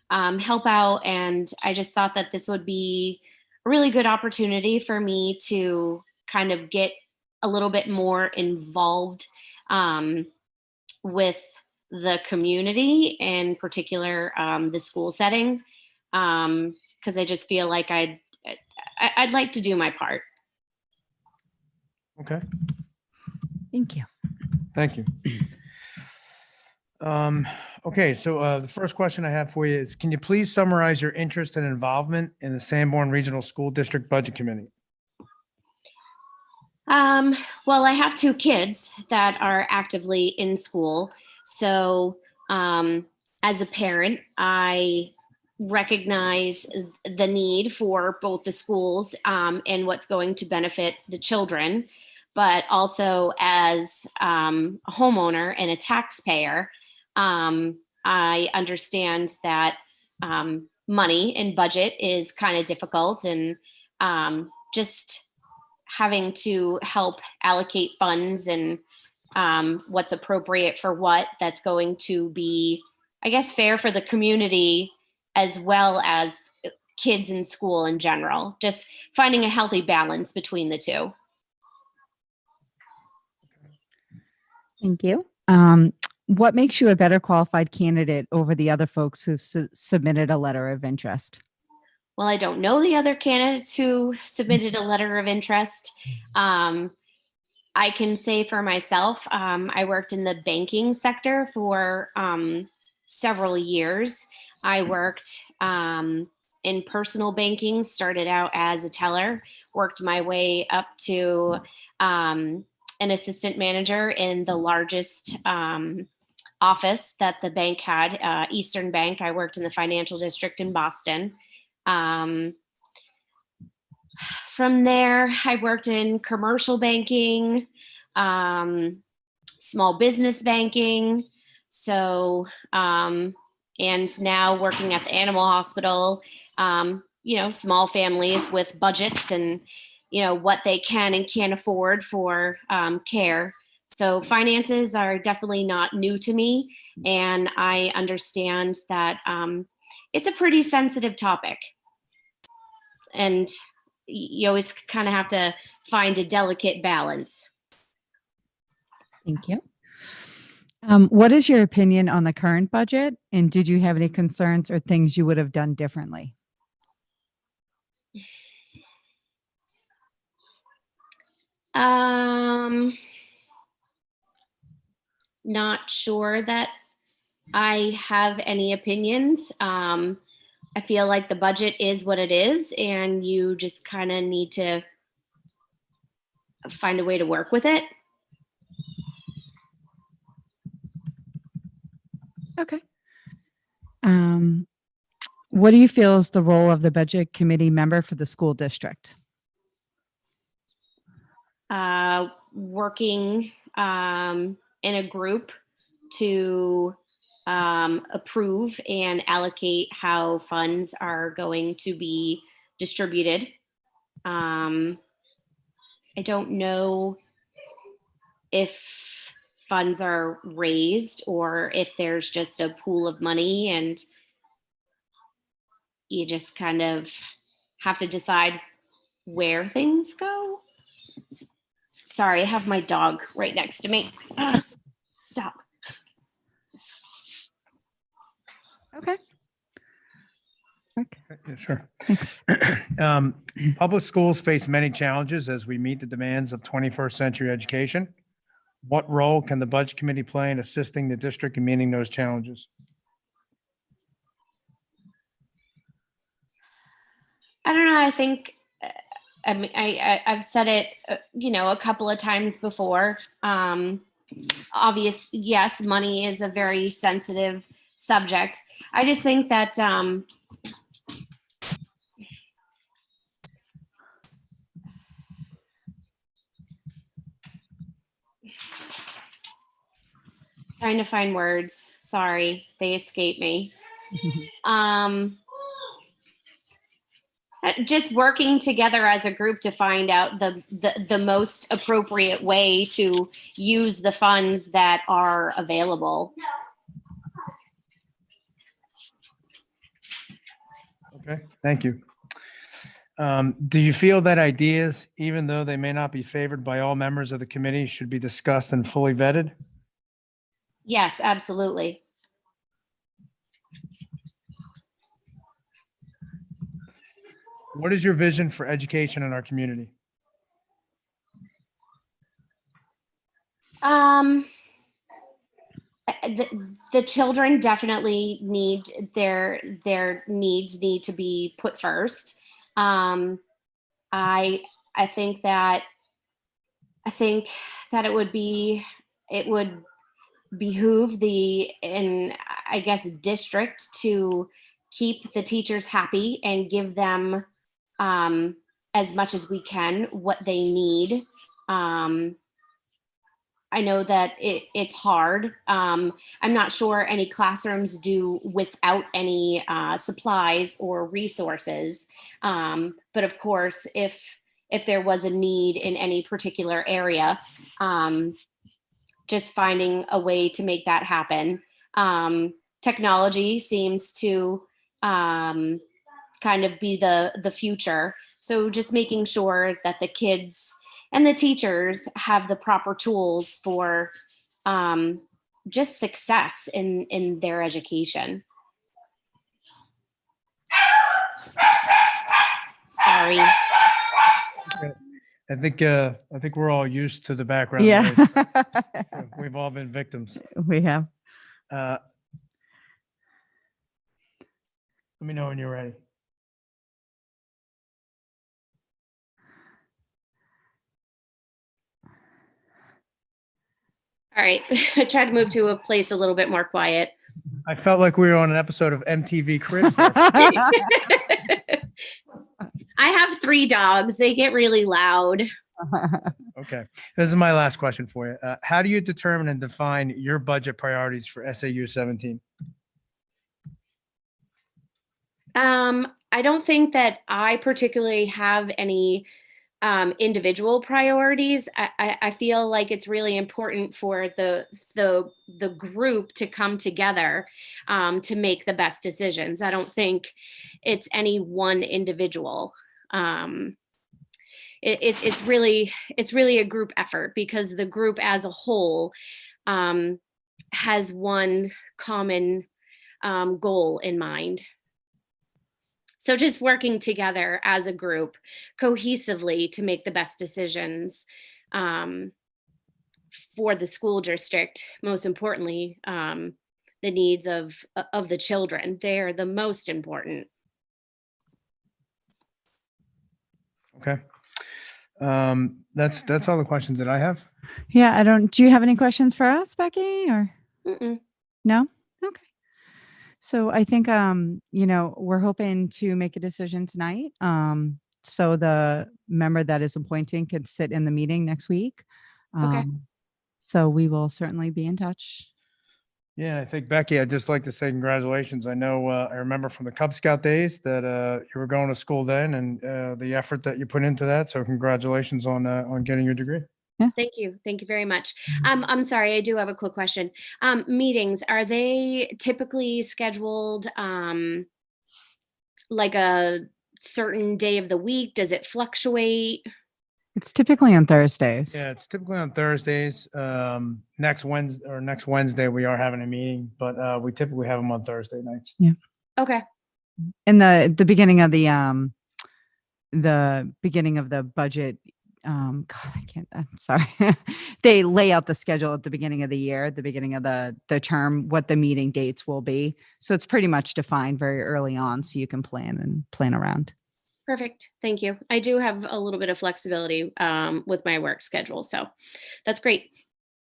help out. And I just thought that this would be a really good opportunity for me to kind of get a little bit more involved with the community, in particular the school setting, because I just feel like I'd like to do my part. Okay, Thank you. thank you. Okay, so the first question I have for you is, can you please summarize your interest and involvement in the Sanborn Regional School District Budget Committee? Well, I have 2 kids that are actively in school. So as a parent, I recognize the need for both the schools and what's going to benefit the children. But also as a homeowner and a taxpayer, I understand that money and budget is kind of difficult, and just having to help allocate funds and what's appropriate for what, that's going to be, I guess, fair for the community as well as kids in school in general. Just finding a healthy balance between the two. Thank you. What makes you a better qualified candidate over the other folks who've submitted a letter of interest? Well, I don't know the other candidates who submitted a letter of interest. I can say for myself, I worked in the banking sector for several years. I worked in personal banking, started out as a teller, worked my way up to an assistant manager in the largest office that the bank had, Eastern Bank. I worked in the financial district in Boston. From there, I worked in commercial banking, small business banking. So, and now working at the animal hospital, small families with budgets and, what they can and can't afford for care. So finances are definitely not new to me. And I understand that it's a pretty sensitive topic. And you always kind of have to find a delicate balance. Thank you. What is your opinion on the current budget? And did you have any concerns or things you would have done differently? Not sure that I have any opinions. I feel like the budget is what it is, and you just kind of need to find a way to work with it. Okay. What do you feel is the role of the budget committee member for the school district? Working in a group to approve and allocate how funds are going to be distributed. I don't know if funds are raised or if there's just a pool of money and you just kind of have to decide where things go. Sorry, I have my dog right next to me. Stop. Okay. Yeah, sure. Thanks. Public schools face many challenges as we meet the demands of 21st century education. What role can the budget committee play in assisting the district in meeting those challenges? I don't know. I think, I've said it, a couple of times before. Yes, money is a very sensitive subject. I just think that, trying to find words. Sorry, they escape me. Just working together as a group to find out the most appropriate way to use the funds that are available. Okay, thank you. Do you feel that ideas, even though they may not be favored by all members of the committee, should be discussed and fully vetted? Yes, absolutely. What is your vision for education in our community? The children definitely need their needs need to be put first. I think that it would behoove district to keep the teachers happy and give them as much as we can what they need. I know that it's hard. I'm not sure any classrooms do without any supplies or resources. But of course, if there was a need in any particular area, just finding a way to make that happen. Technology seems to kind of be the future. So just making sure that the kids and the teachers have the proper tools for just success in their education. Sorry. I think we're all used to the background Yeah. noise. We've all been victims. We have. Let me know when you're ready. All right. I tried to move to a place a little bit more quiet. I felt like we were on an episode of MTV Cribs. I have 3 dogs. They get really loud. Okay. This is my last question for you. How do you determine and define your budget priorities for SAU 17? I don't think that I particularly have any individual priorities. I feel like it's really important for the group to come together to make the best decisions. I don't think it's any one individual. It's really a group effort because the group as a whole has one common goal in mind. So just working together as a group cohesively to make the best decisions for the school district, most importantly, the needs of the children. They're the most important. Okay. That's all the questions that I have. Yeah, do you have any questions for us, Becky, or Mm-mm. no? Okay. So I think, we're hoping to make a decision tonight. So the member that is appointing could sit in the meeting next week. Okay. So we will certainly be in touch. Yeah, I think Becky, I'd just like to say congratulations. I know, I remember from the Cub Scout days that you were going to school then and the effort that you put into that. So congratulations on getting your degree. Thank you. Thank you very much. I'm sorry, I do have a quick question. Meetings, are they typically scheduled like a certain day of the week? Does it fluctuate? It's typically on Thursdays. Yeah, it's typically on Thursdays. Next Wednesday, we are having a meeting, but we typically have them on Thursday nights. Okay. In the beginning of the budget, God, I'm sorry. They lay out the schedule at the beginning of the year, the beginning of the term, what the meeting dates will be. So it's pretty much defined very early on, so you can plan around. Perfect. Thank you. I do have a little bit of flexibility with my work schedule. So that's great.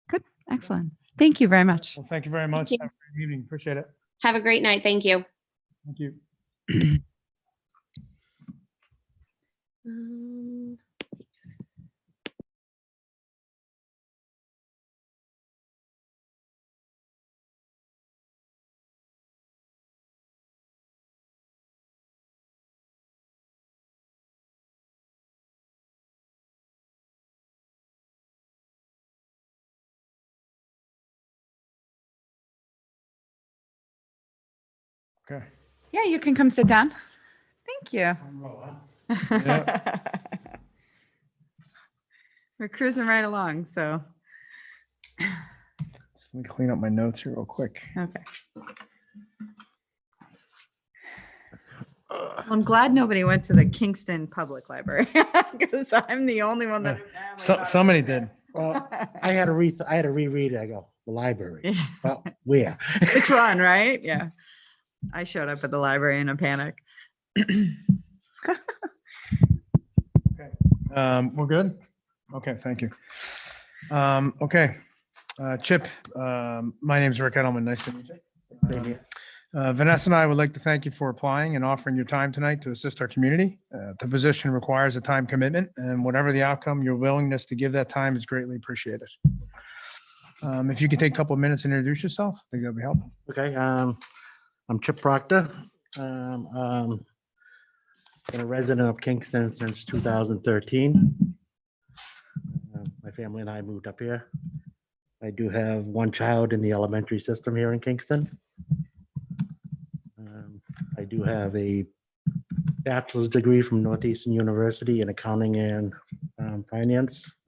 Good. Excellent. Thank you very much. Well, thank you very much. you. Have a great evening. Appreciate it. Have a great night. Thank you. Thank you. Um, Okay. Yeah, you can come sit down. Thank you. Yeah. We're cruising right along, so. Let me clean up my notes here real quick. Okay. I'm glad nobody went to the Kingston Public Library because I'm the only one that. apparently thought it was Somebody there. did. Well, I had to reread it. I go, the library. Yeah. Well, where? Which one, right? Yeah. I showed up at the library in a panic. We're good? Okay, thank you. Okay. Chip, my name is Rick Edelman. Nice to meet you. Same here. Vanessa and I would like to thank you for applying and offering your time tonight to assist our community. The position requires a time commitment, and whatever the outcome, your willingness to give that time is greatly appreciated. If you could take a couple of minutes and introduce yourself, I think that'd be helpful. Okay, I'm Chip Proctor. Been a resident of Kingston since 2013. My family and I moved up here. I do have one child in the elementary system here in Kingston. I do have a bachelor's degree from Northeastern University in accounting and finance.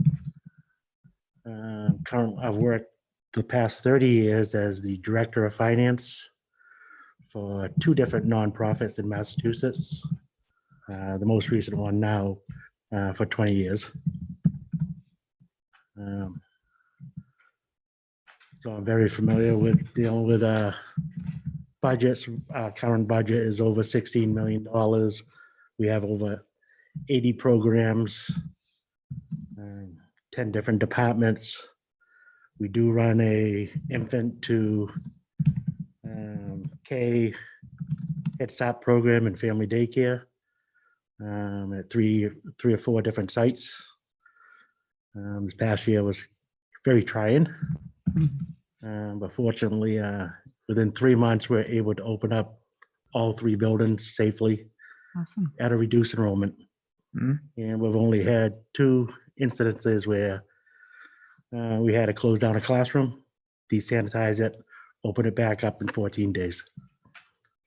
I've worked the past 30 years as the director of finance for 2 different nonprofits in Massachusetts. The most recent one now for 20 years. So I'm very familiar with dealing with budgets. Our current budget is over $16 million. We have over 80 programs, 10 different departments. We do run a infant to K Head Start program and family daycare. at three or four different sites. This past year was very trying. But fortunately, within 3 months, we're able to open up all three buildings safely Awesome. at a reduced enrollment. Mhm. And we've only had 2 incidences where we had to close down a classroom, desanitize it, open it back up in 14 days.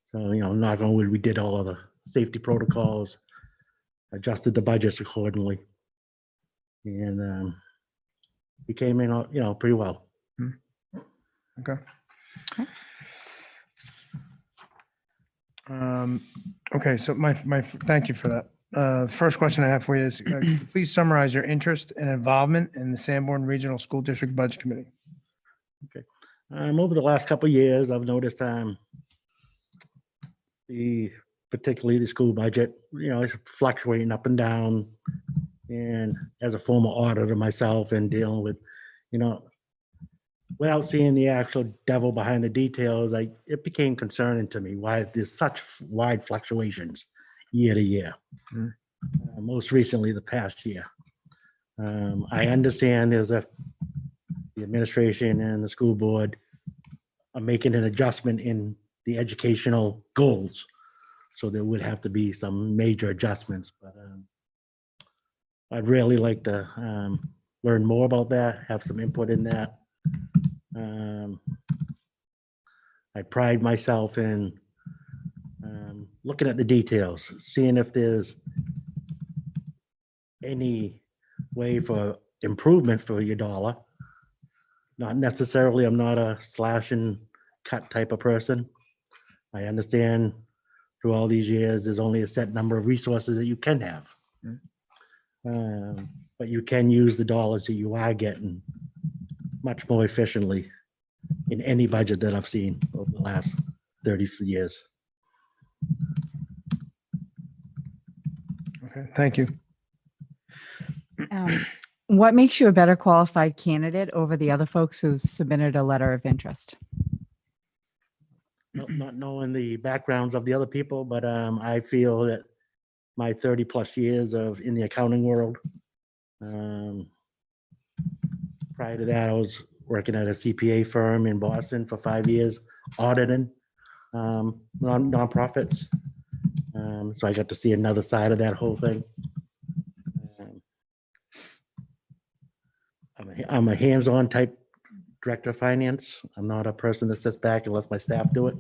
So, knock on wood, we did all of the safety protocols, adjusted the budgets accordingly. And we came in, pretty well. Okay. Okay. Okay, so thank you for that. First question I have for you is, could you please summarize your interest and involvement in the Sanborn Regional School District Budget Committee. Over the last couple of years, I've noticed particularly the school budget, is fluctuating up and down. And as a former auditor myself and dealing with, without seeing the actual devil behind the details, it became concerning to me why there's such wide fluctuations year to year. Mm. Most recently, the past year. I understand the administration and the school board are making an adjustment in the educational goals. So there would have to be some major adjustments, but I'd really like to learn more about that, have some input in that. I pride myself in looking at the details, seeing if there's any way for improvement for your dollar. Not necessarily, I'm not a slash and cut type of person. I understand through all these years, there's only a set number of resources that you can have. But you can use the dollars that you are getting much more efficiently in any budget that I've seen over the last 30 years. Okay, thank you. What makes you a better qualified candidate over the other folks who submitted a letter of interest? Not knowing the backgrounds of the other people, but I feel that my 30 plus years in the accounting world. Prior to that, I was working at a CPA firm in Boston for 5 years, auditing nonprofits. So I got to see another side of that whole thing. I'm a hands-on type director of finance. I'm not a person that sits back and lets my staff do it.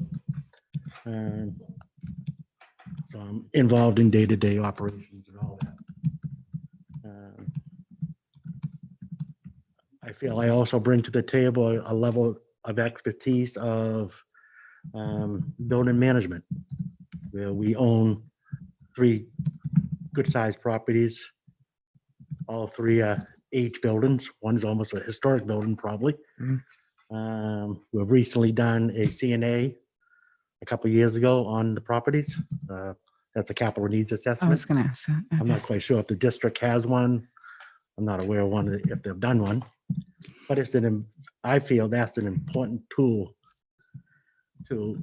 So I'm involved in day-to-day operations and all that. I feel I also bring to the table a level of expertise of building management, where we own 3 good-sized properties. All 3 are age buildings. One's almost a historic building, probably. We've recently done a CNA a couple of years ago on the properties. That's a capital needs I assessment. was going to ask that. I'm Okay. not quite sure if the district has one. I'm not aware of one, if they've done one. But I feel that's an important tool to,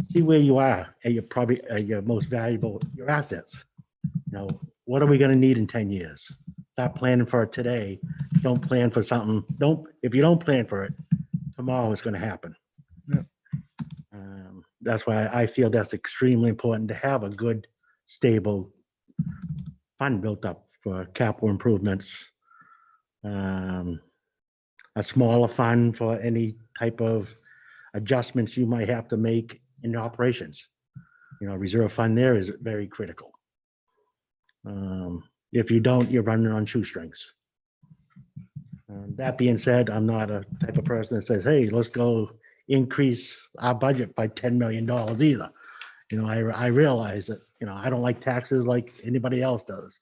see where you are at your most valuable, your assets. What are we going to need in 10 years? Start planning for it today. Don't plan for something. If you don't plan for it, tomorrow it's going to happen. Yep. That's why I feel that's extremely important to have a good, stable fund built up for capital improvements. A smaller fund for any type of adjustments you might have to make in your operations. Reserve fund there is very critical. If you don't, you're running on shoestrings. That being said, I'm not a type of person that says, hey, let's go increase our budget by $10 million either. I realize that, I don't like taxes like anybody else does.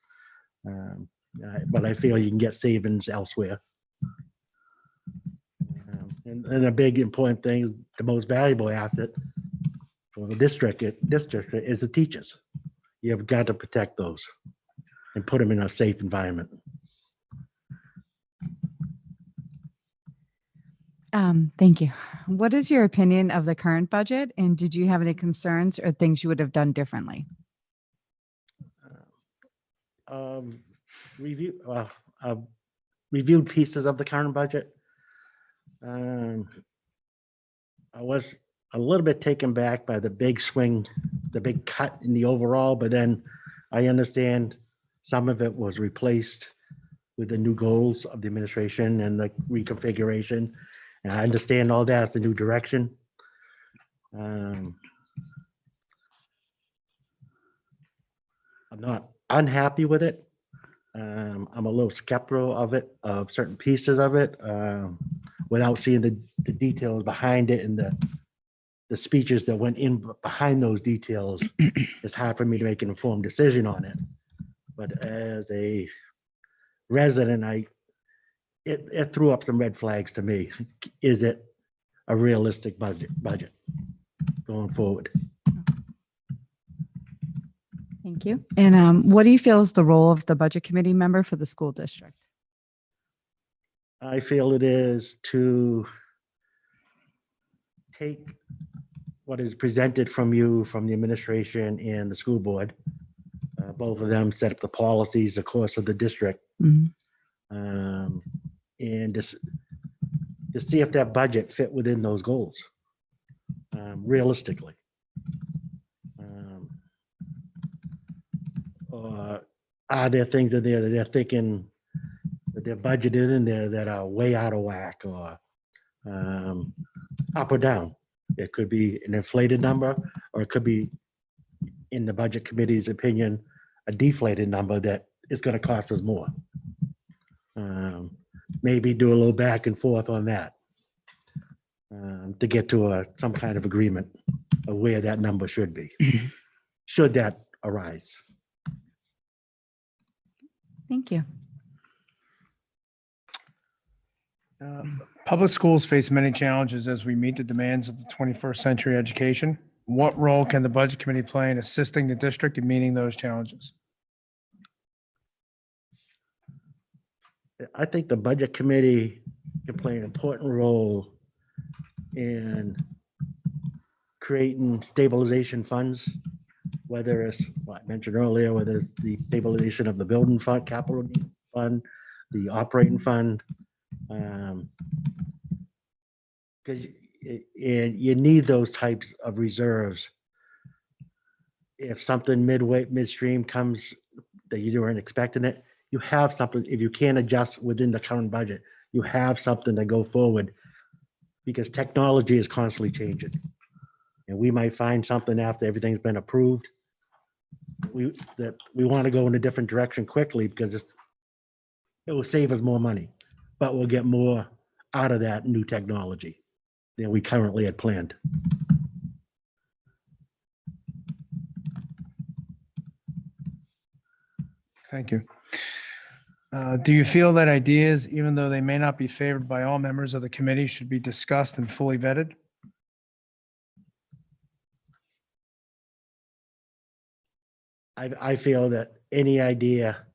But I feel you can get savings elsewhere. And a big important thing, the most valuable asset for the district is the teachers. You've got to protect those and put them in a safe environment. Thank you. What is your opinion of the current budget? And did you have any concerns or things you would have done differently? review, reviewed pieces of the current budget. I was a little bit taken back by the big swing, the big cut in the overall, but then I understand some of it was replaced with the new goals of the administration and the reconfiguration. And I understand all that as the new direction. I'm not unhappy with it. I'm a little skeptical of it, of certain pieces of it, without seeing the details behind it and the speeches that went in behind those details. It's hard for me to make an informed decision on it. But as a resident, it threw up some red flags to me. Is it a realistic budget going forward? Thank you. And what do you feel is the role of the budget committee member for the school district? I feel it is to take what is presented from you, from the administration and the school board. Both of them set up the policies, the course of the district, Mhm. and just to see if that budget fit within those goals, realistically. Are there things in there that they're thinking that they're budgeted in there that are way out of whack, or up or down? It could be an inflated number, or it could be, in the budget committee's opinion, a deflated number that is going to cost us more. Maybe do a little back and forth on that to get to some kind of agreement of where that number should be, should that arise. Thank you. Public schools face many challenges as we meet the demands of the 21st century education. What role can the budget committee play in assisting the district in meeting those challenges? I think the budget committee can play an important role in creating stabilization funds, whether it's what I mentioned earlier, whether it's the stabilization of the building fund, capital fund, the operating fund. Because you need those types of reserves. If something midstream comes that you weren't expecting it, you have something. If you can't adjust within the current budget, you have something to go forward, because technology is constantly changing. And we might find something after everything's been approved. We want to go in a different direction quickly, because it will save us more money, but we'll get more out of that new technology than we currently had planned. Thank you. Do you feel that ideas, even though they may not be favored by all members of the committee, should be discussed and fully vetted? I feel that any idea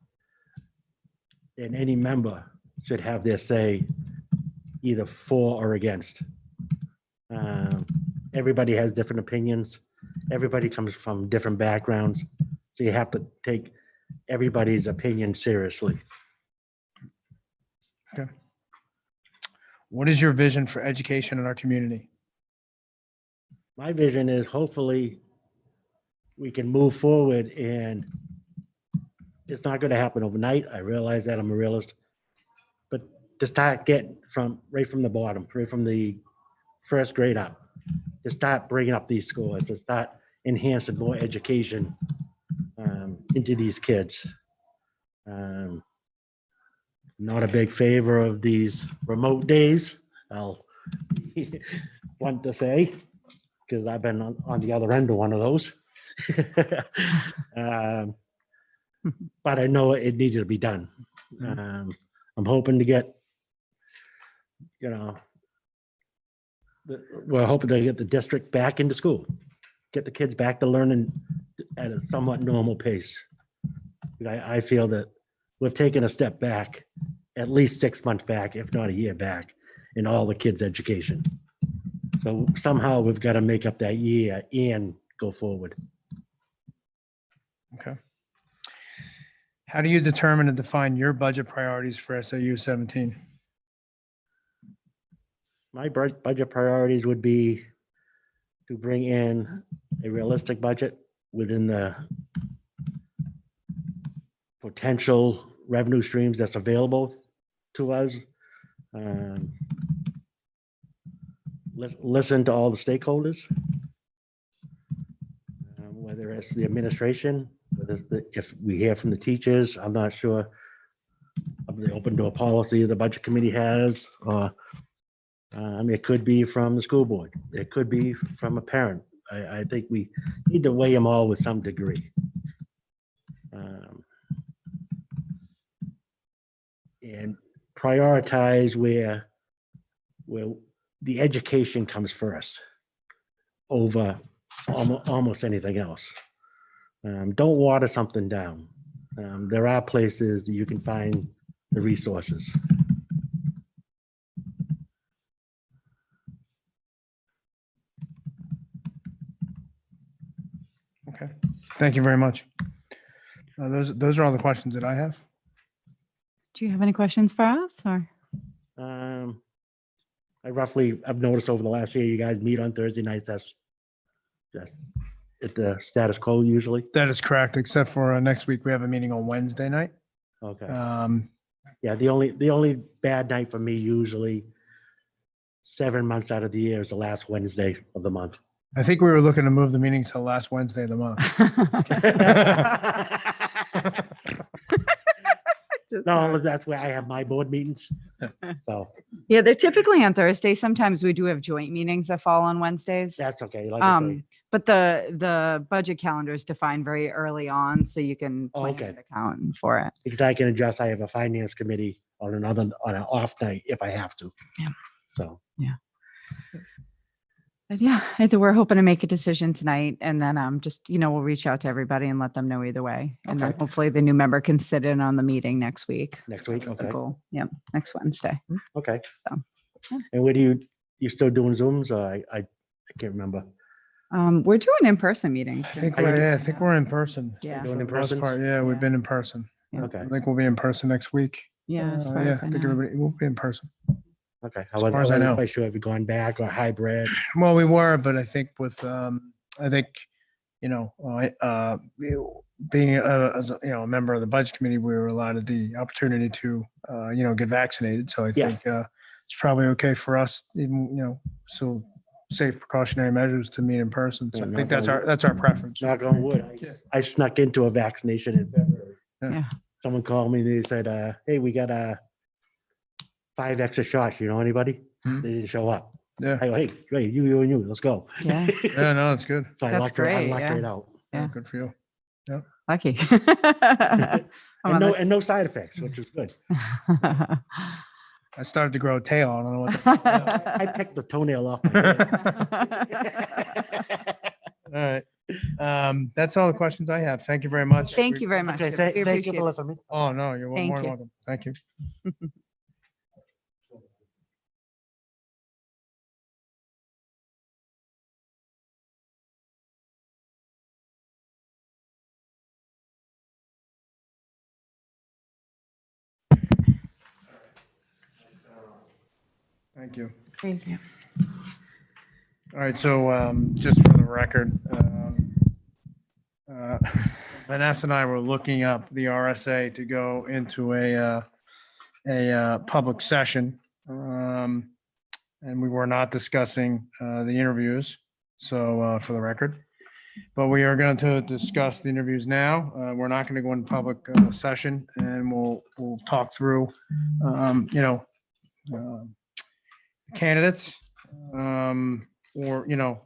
and any member should have their say, either for or against. Everybody has different opinions. Everybody comes from different backgrounds. So you have to take everybody's opinion seriously. Okay. What is your vision for education in our community? My vision is hopefully we can move forward, and it's not going to happen overnight. I realize that, I'm a realist, but to start getting right from the bottom, right from the first grade up, to start bringing up these scores, to start enhancing more education into these kids. Not a big favor of these remote days, I'll want to say, because I've been on the other end of one of those. But I know it needed to be done. I'm hoping to get, we're hoping to get the district back into school, get the kids back to learning at a somewhat normal pace. I feel that we've taken a step back, at least 6 months back, if not a year back, in all the kids' education. So somehow we've got to make up that year and go forward. Okay. How do you determine and define your budget priorities for SAU 17? My budget priorities would be to bring in a realistic budget within the potential revenue streams that's available to us. Listen to all the stakeholders, whether it's the administration, whether it's if we hear from the teachers, I'm not sure. Are they open to a policy the budget committee has, or it could be from the school board. It could be from a parent. I think we need to weigh them all with some degree. And prioritize where the education comes first over almost anything else. Don't water something down. There are places that you can find the resources. Okay, thank you very much. Those are all the questions that I have. Do you have any questions for us or? I've noticed over the last year, you guys meet on Thursday nights. That's just at the status quo usually. That is correct, except for next week, we have a meeting on Wednesday night. Okay. Um, Yeah, the only bad night for me usually 7 months out of the year is the last Wednesday of the month. I think we were looking to move the meetings to the last Wednesday of the month. No, that's where I have my board meetings. So Yeah, they're typically on Thursday. Sometimes we do have joint meetings that fall on Wednesdays. that's okay. Like I say, But the budget calendar is defined very early on, so you can plan Okay. and account for it. because I can adjust, I have a finance committee on an off night if I have to. Yeah. So, But yeah, either we're hoping to make a decision tonight and then just, we'll reach out to everybody and let them know either way. And then Okay. hopefully the new member can sit in on the meeting next week. next week, That's the okay, goal. Yep, next Wednesday. okay. So, yeah. And where you still doing Zooms? Or I can't remember. We're doing in-person meetings. I think Are you we're in person. Yeah. Doing in For the most person? part, yeah, Yeah. we've been in person. Yeah. Okay, I think we'll be in person next week. Yeah, as far Yeah, as I I think know. everybody will be in person. okay. As far as I know. wasn't quite sure if you gone back or hybrid. Well, we were, but I think with, being as a member of the budget committee, we were allotted the opportunity to, get vaccinated. So I Yeah. think it's probably okay for us, even, so safe precautionary measures to meet in person. So Yeah, I think knock on that's our preference. Knock on wood. Yeah. I snuck into a vaccination in February. Yeah. Someone called me, they said, hey, we got 5 extra shots. You know anybody? Hmm. They didn't show up. Yeah. I go, hey, great, you, and you, let's go. Yeah, Yeah, no, it's good. So I That's lucked great, right yeah. out. Yeah. Good for you. lucky. And no side effects, which was good. I started to grow a tail. I don't know what. I picked the toenail off. My head. All right. That's all the questions I have. Thank you very much. Thank you very much. Okay, We thank you appreciate for it. listening. Oh, no, you're Thank more than you. welcome. Thank you. Thank you. Thank you. All right, so just for the record, Vanessa and I were looking up the RSA to go into a public session. And we were not discussing the interviews, so for the record. But we are going to discuss the interviews now. We're not going to go into public session, and we'll talk through, candidates, or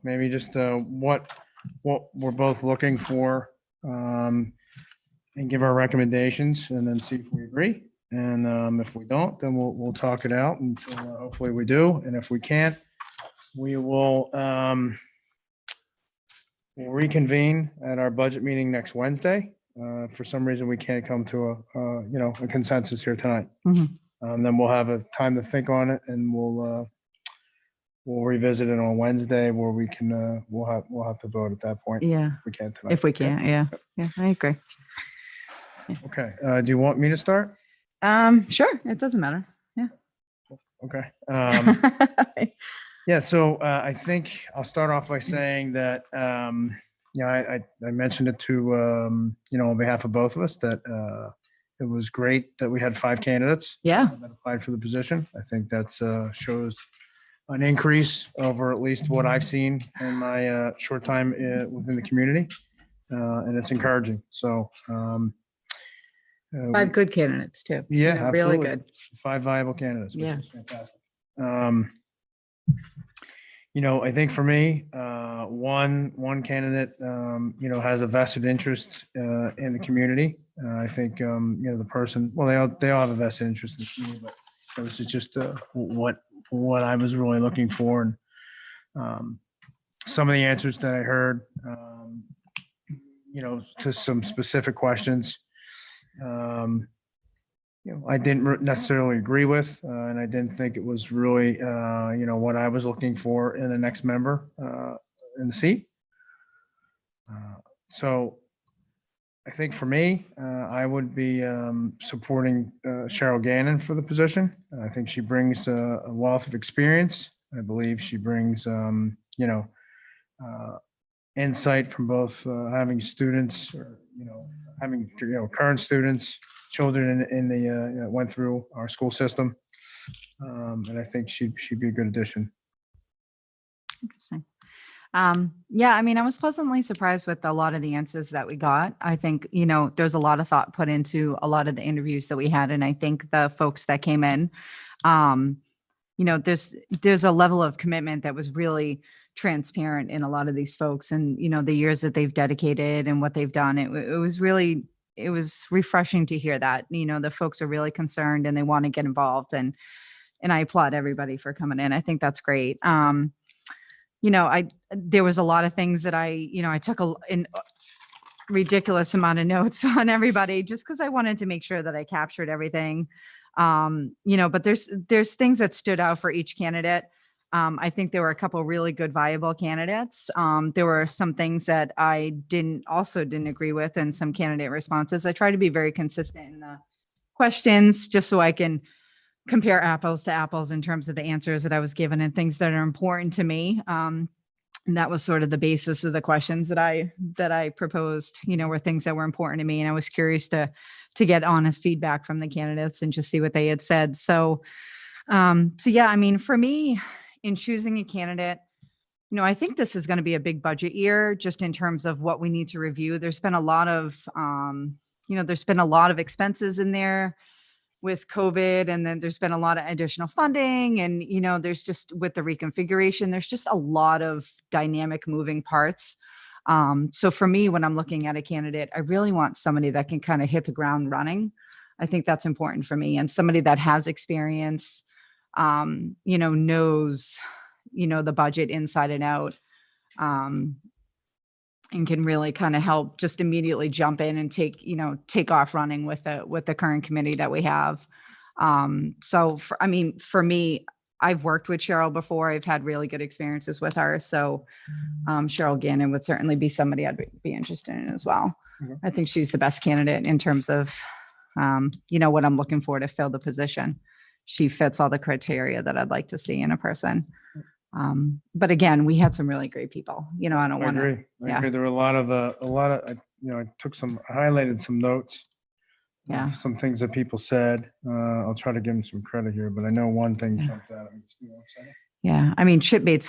maybe just what we're both looking for, and give our recommendations, and then see if we agree. And if we don't, then we'll talk it out until hopefully we do. And if we can't, we will we'll reconvene at our budget meeting next Wednesday. For some reason, we can't come to a consensus here tonight. Mhm. Then we'll have a time to think on it, and we'll revisit it on Wednesday, where we can we'll have to vote at that point. Yeah, If we can tonight. if we can, yeah, I agree. Okay, do you want me to start? Sure, it doesn't matter. Okay. Yeah, so I think I'll start off by saying that, I mentioned it to, on behalf of both of us, that it was great that we had 5 candidates Yeah, that applied for the position. I think that's shows an increase over at least what I've seen in my short time within the community, and it's encouraging. So, 5 good candidates too. yeah, Really absolutely. good. 5 viable candidates, which Yeah. is fantastic. I think for me, one candidate, has a vested interest in the community. I think, the person, well, they all have a vested interest in the community, but this is just what I was really looking for. And some of the answers that I heard, to some specific questions, I didn't necessarily agree with, and I didn't think it was really, what I was looking for in the next member in the seat. So I think for me, I would be supporting Cheryl Gannon for the position. I think she brings a wealth of experience. I believe she brings, insight from both having students, or, having, current students, children in the, went through our school system. And I think she'd be a good addition. Interesting. Yeah, I mean, I was pleasantly surprised with a lot of the answers that we got. I think, there's a lot of thought put into a lot of the interviews that we had. And I think the folks that came in, there's a level of commitment that was really transparent in a lot of these folks, and, the years that they've dedicated and what they've done. It was refreshing to hear that, the folks are really concerned and they want to get involved, and I applaud everybody for coming in. I think that's great. There was a lot of things that I took a ridiculous amount of notes on everybody, just because I wanted to make sure that I captured everything. But there's things that stood out for each candidate. I think there were a couple really good, viable candidates. There were some things that I didn't agree with in some candidate responses. I try to be very consistent in the questions, just so I can compare apples to apples in terms of the answers that I was given and things that are important to me. And that was sort of the basis of the questions that I proposed, were things that were important to me. And I was curious to get honest feedback from the candidates and just see what they had said. So yeah, I mean, for me, in choosing a candidate, I think this is going to be a big budget year, just in terms of what we need to review. There's been a lot of, expenses in there with COVID, and then there's been a lot of additional funding, and, there's just, with the reconfiguration, there's just a lot of dynamic moving parts. So for me, when I'm looking at a candidate, I really want somebody that can kind of hit the ground running. I think that's important for me, and somebody that has experience, knows, the budget inside and out, and can really kind of help just immediately jump in and take off running with the current committee that we have. So for me, I've worked with Cheryl before. I've had really good experiences with her. So Cheryl Gannon would certainly be somebody I'd be interested in as well. Mhm. I think she's the best candidate in terms of, what I'm looking for to fill the position. She fits all the criteria that I'd like to see in a person. But again, we had some really great people, I don't I want to. agree. I yeah. agree. There were I took I highlighted some notes. of Yeah. Some things that people said. I'll try to give them some credit here, but I know one thing Yeah. jumped out at me. Just give me one second. Yeah. I mean, Chip made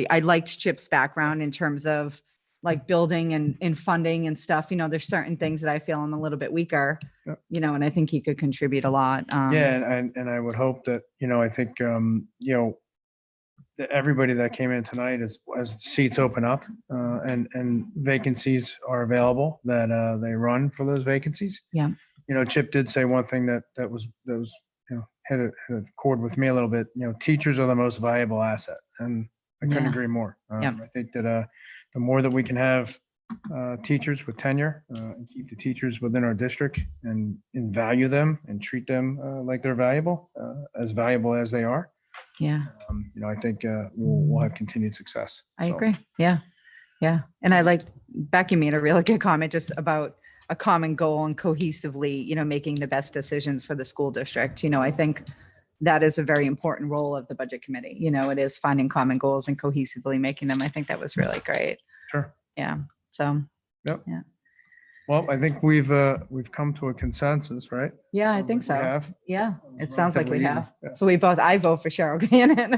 I liked Chip's background in terms of like building and funding and stuff. There's certain things that I feel I'm a little bit weaker, Yep. and I think he could contribute a lot. Yeah, and I would hope that, I think, that everybody that came in tonight, as seats open up, and vacancies are available, that they run for those vacancies. Yeah. Chip did say one thing that was, hit a chord with me a little bit. Teachers are the most valuable asset, and I couldn't Yeah. agree more. Yep. I think that the more that we can have teachers with tenure, and keep the teachers within our district, and value them and treat them like they're valuable, as valuable as they are. Yeah. I think we'll have continued success. I So, agree. Yeah. Yeah. And I like Becky made a really good comment just about a common goal and cohesively, making the best decisions for the school district. I think that is a very important role of the budget committee. It is finding common goals and cohesively making them. I think that was really great. Sure. Yeah. So, Well, I think we've come to a consensus, right? yeah, I Sounds think like so. we have. Yeah, It it was sounds like we relatively have. easy. Yeah. So I vote for Cheryl Gannon.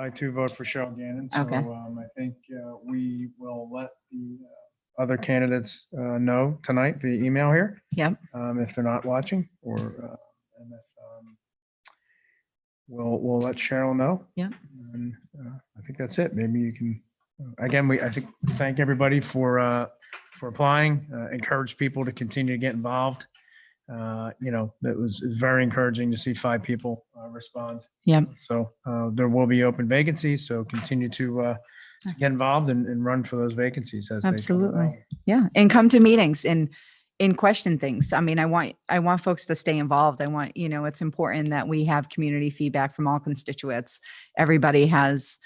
I too vote for Cheryl Gannon. So Okay. I think we will let the other candidates know tonight via email here. Yep. If they're not watching, or and if we'll let Cheryl know. Yep. And I think that's it. Maybe you can again. I think thank everybody for applying. Encourage people to continue to get involved. It was very encouraging to see 5 people respond. Yep. So there will be open vacancies. So continue to get involved and run for those vacancies as they come Absolutely. available. Yeah. And come to meetings and question things. I mean, I want folks to stay involved. I want, it's important that we have community feedback from all constituents. Everybody has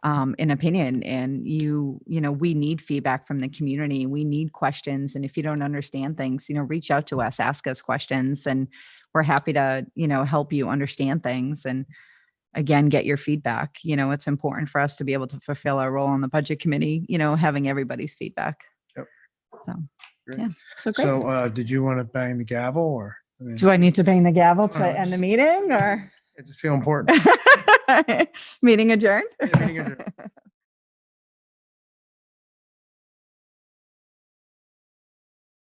an opinion, and we need feedback from the community. We need questions. And if you don't understand things, reach out to us, ask us questions, and we're happy to, help you understand things. And again, get your feedback. It's important for us to be able to fulfill our role on the budget committee, having everybody's feedback. Yep. So, Great. yeah. So great. So did you want to bang the gavel, or Do I need to bang the gavel to No, end the just- meeting, or I just feel important? meeting adjourned? Yeah, meeting adjourned.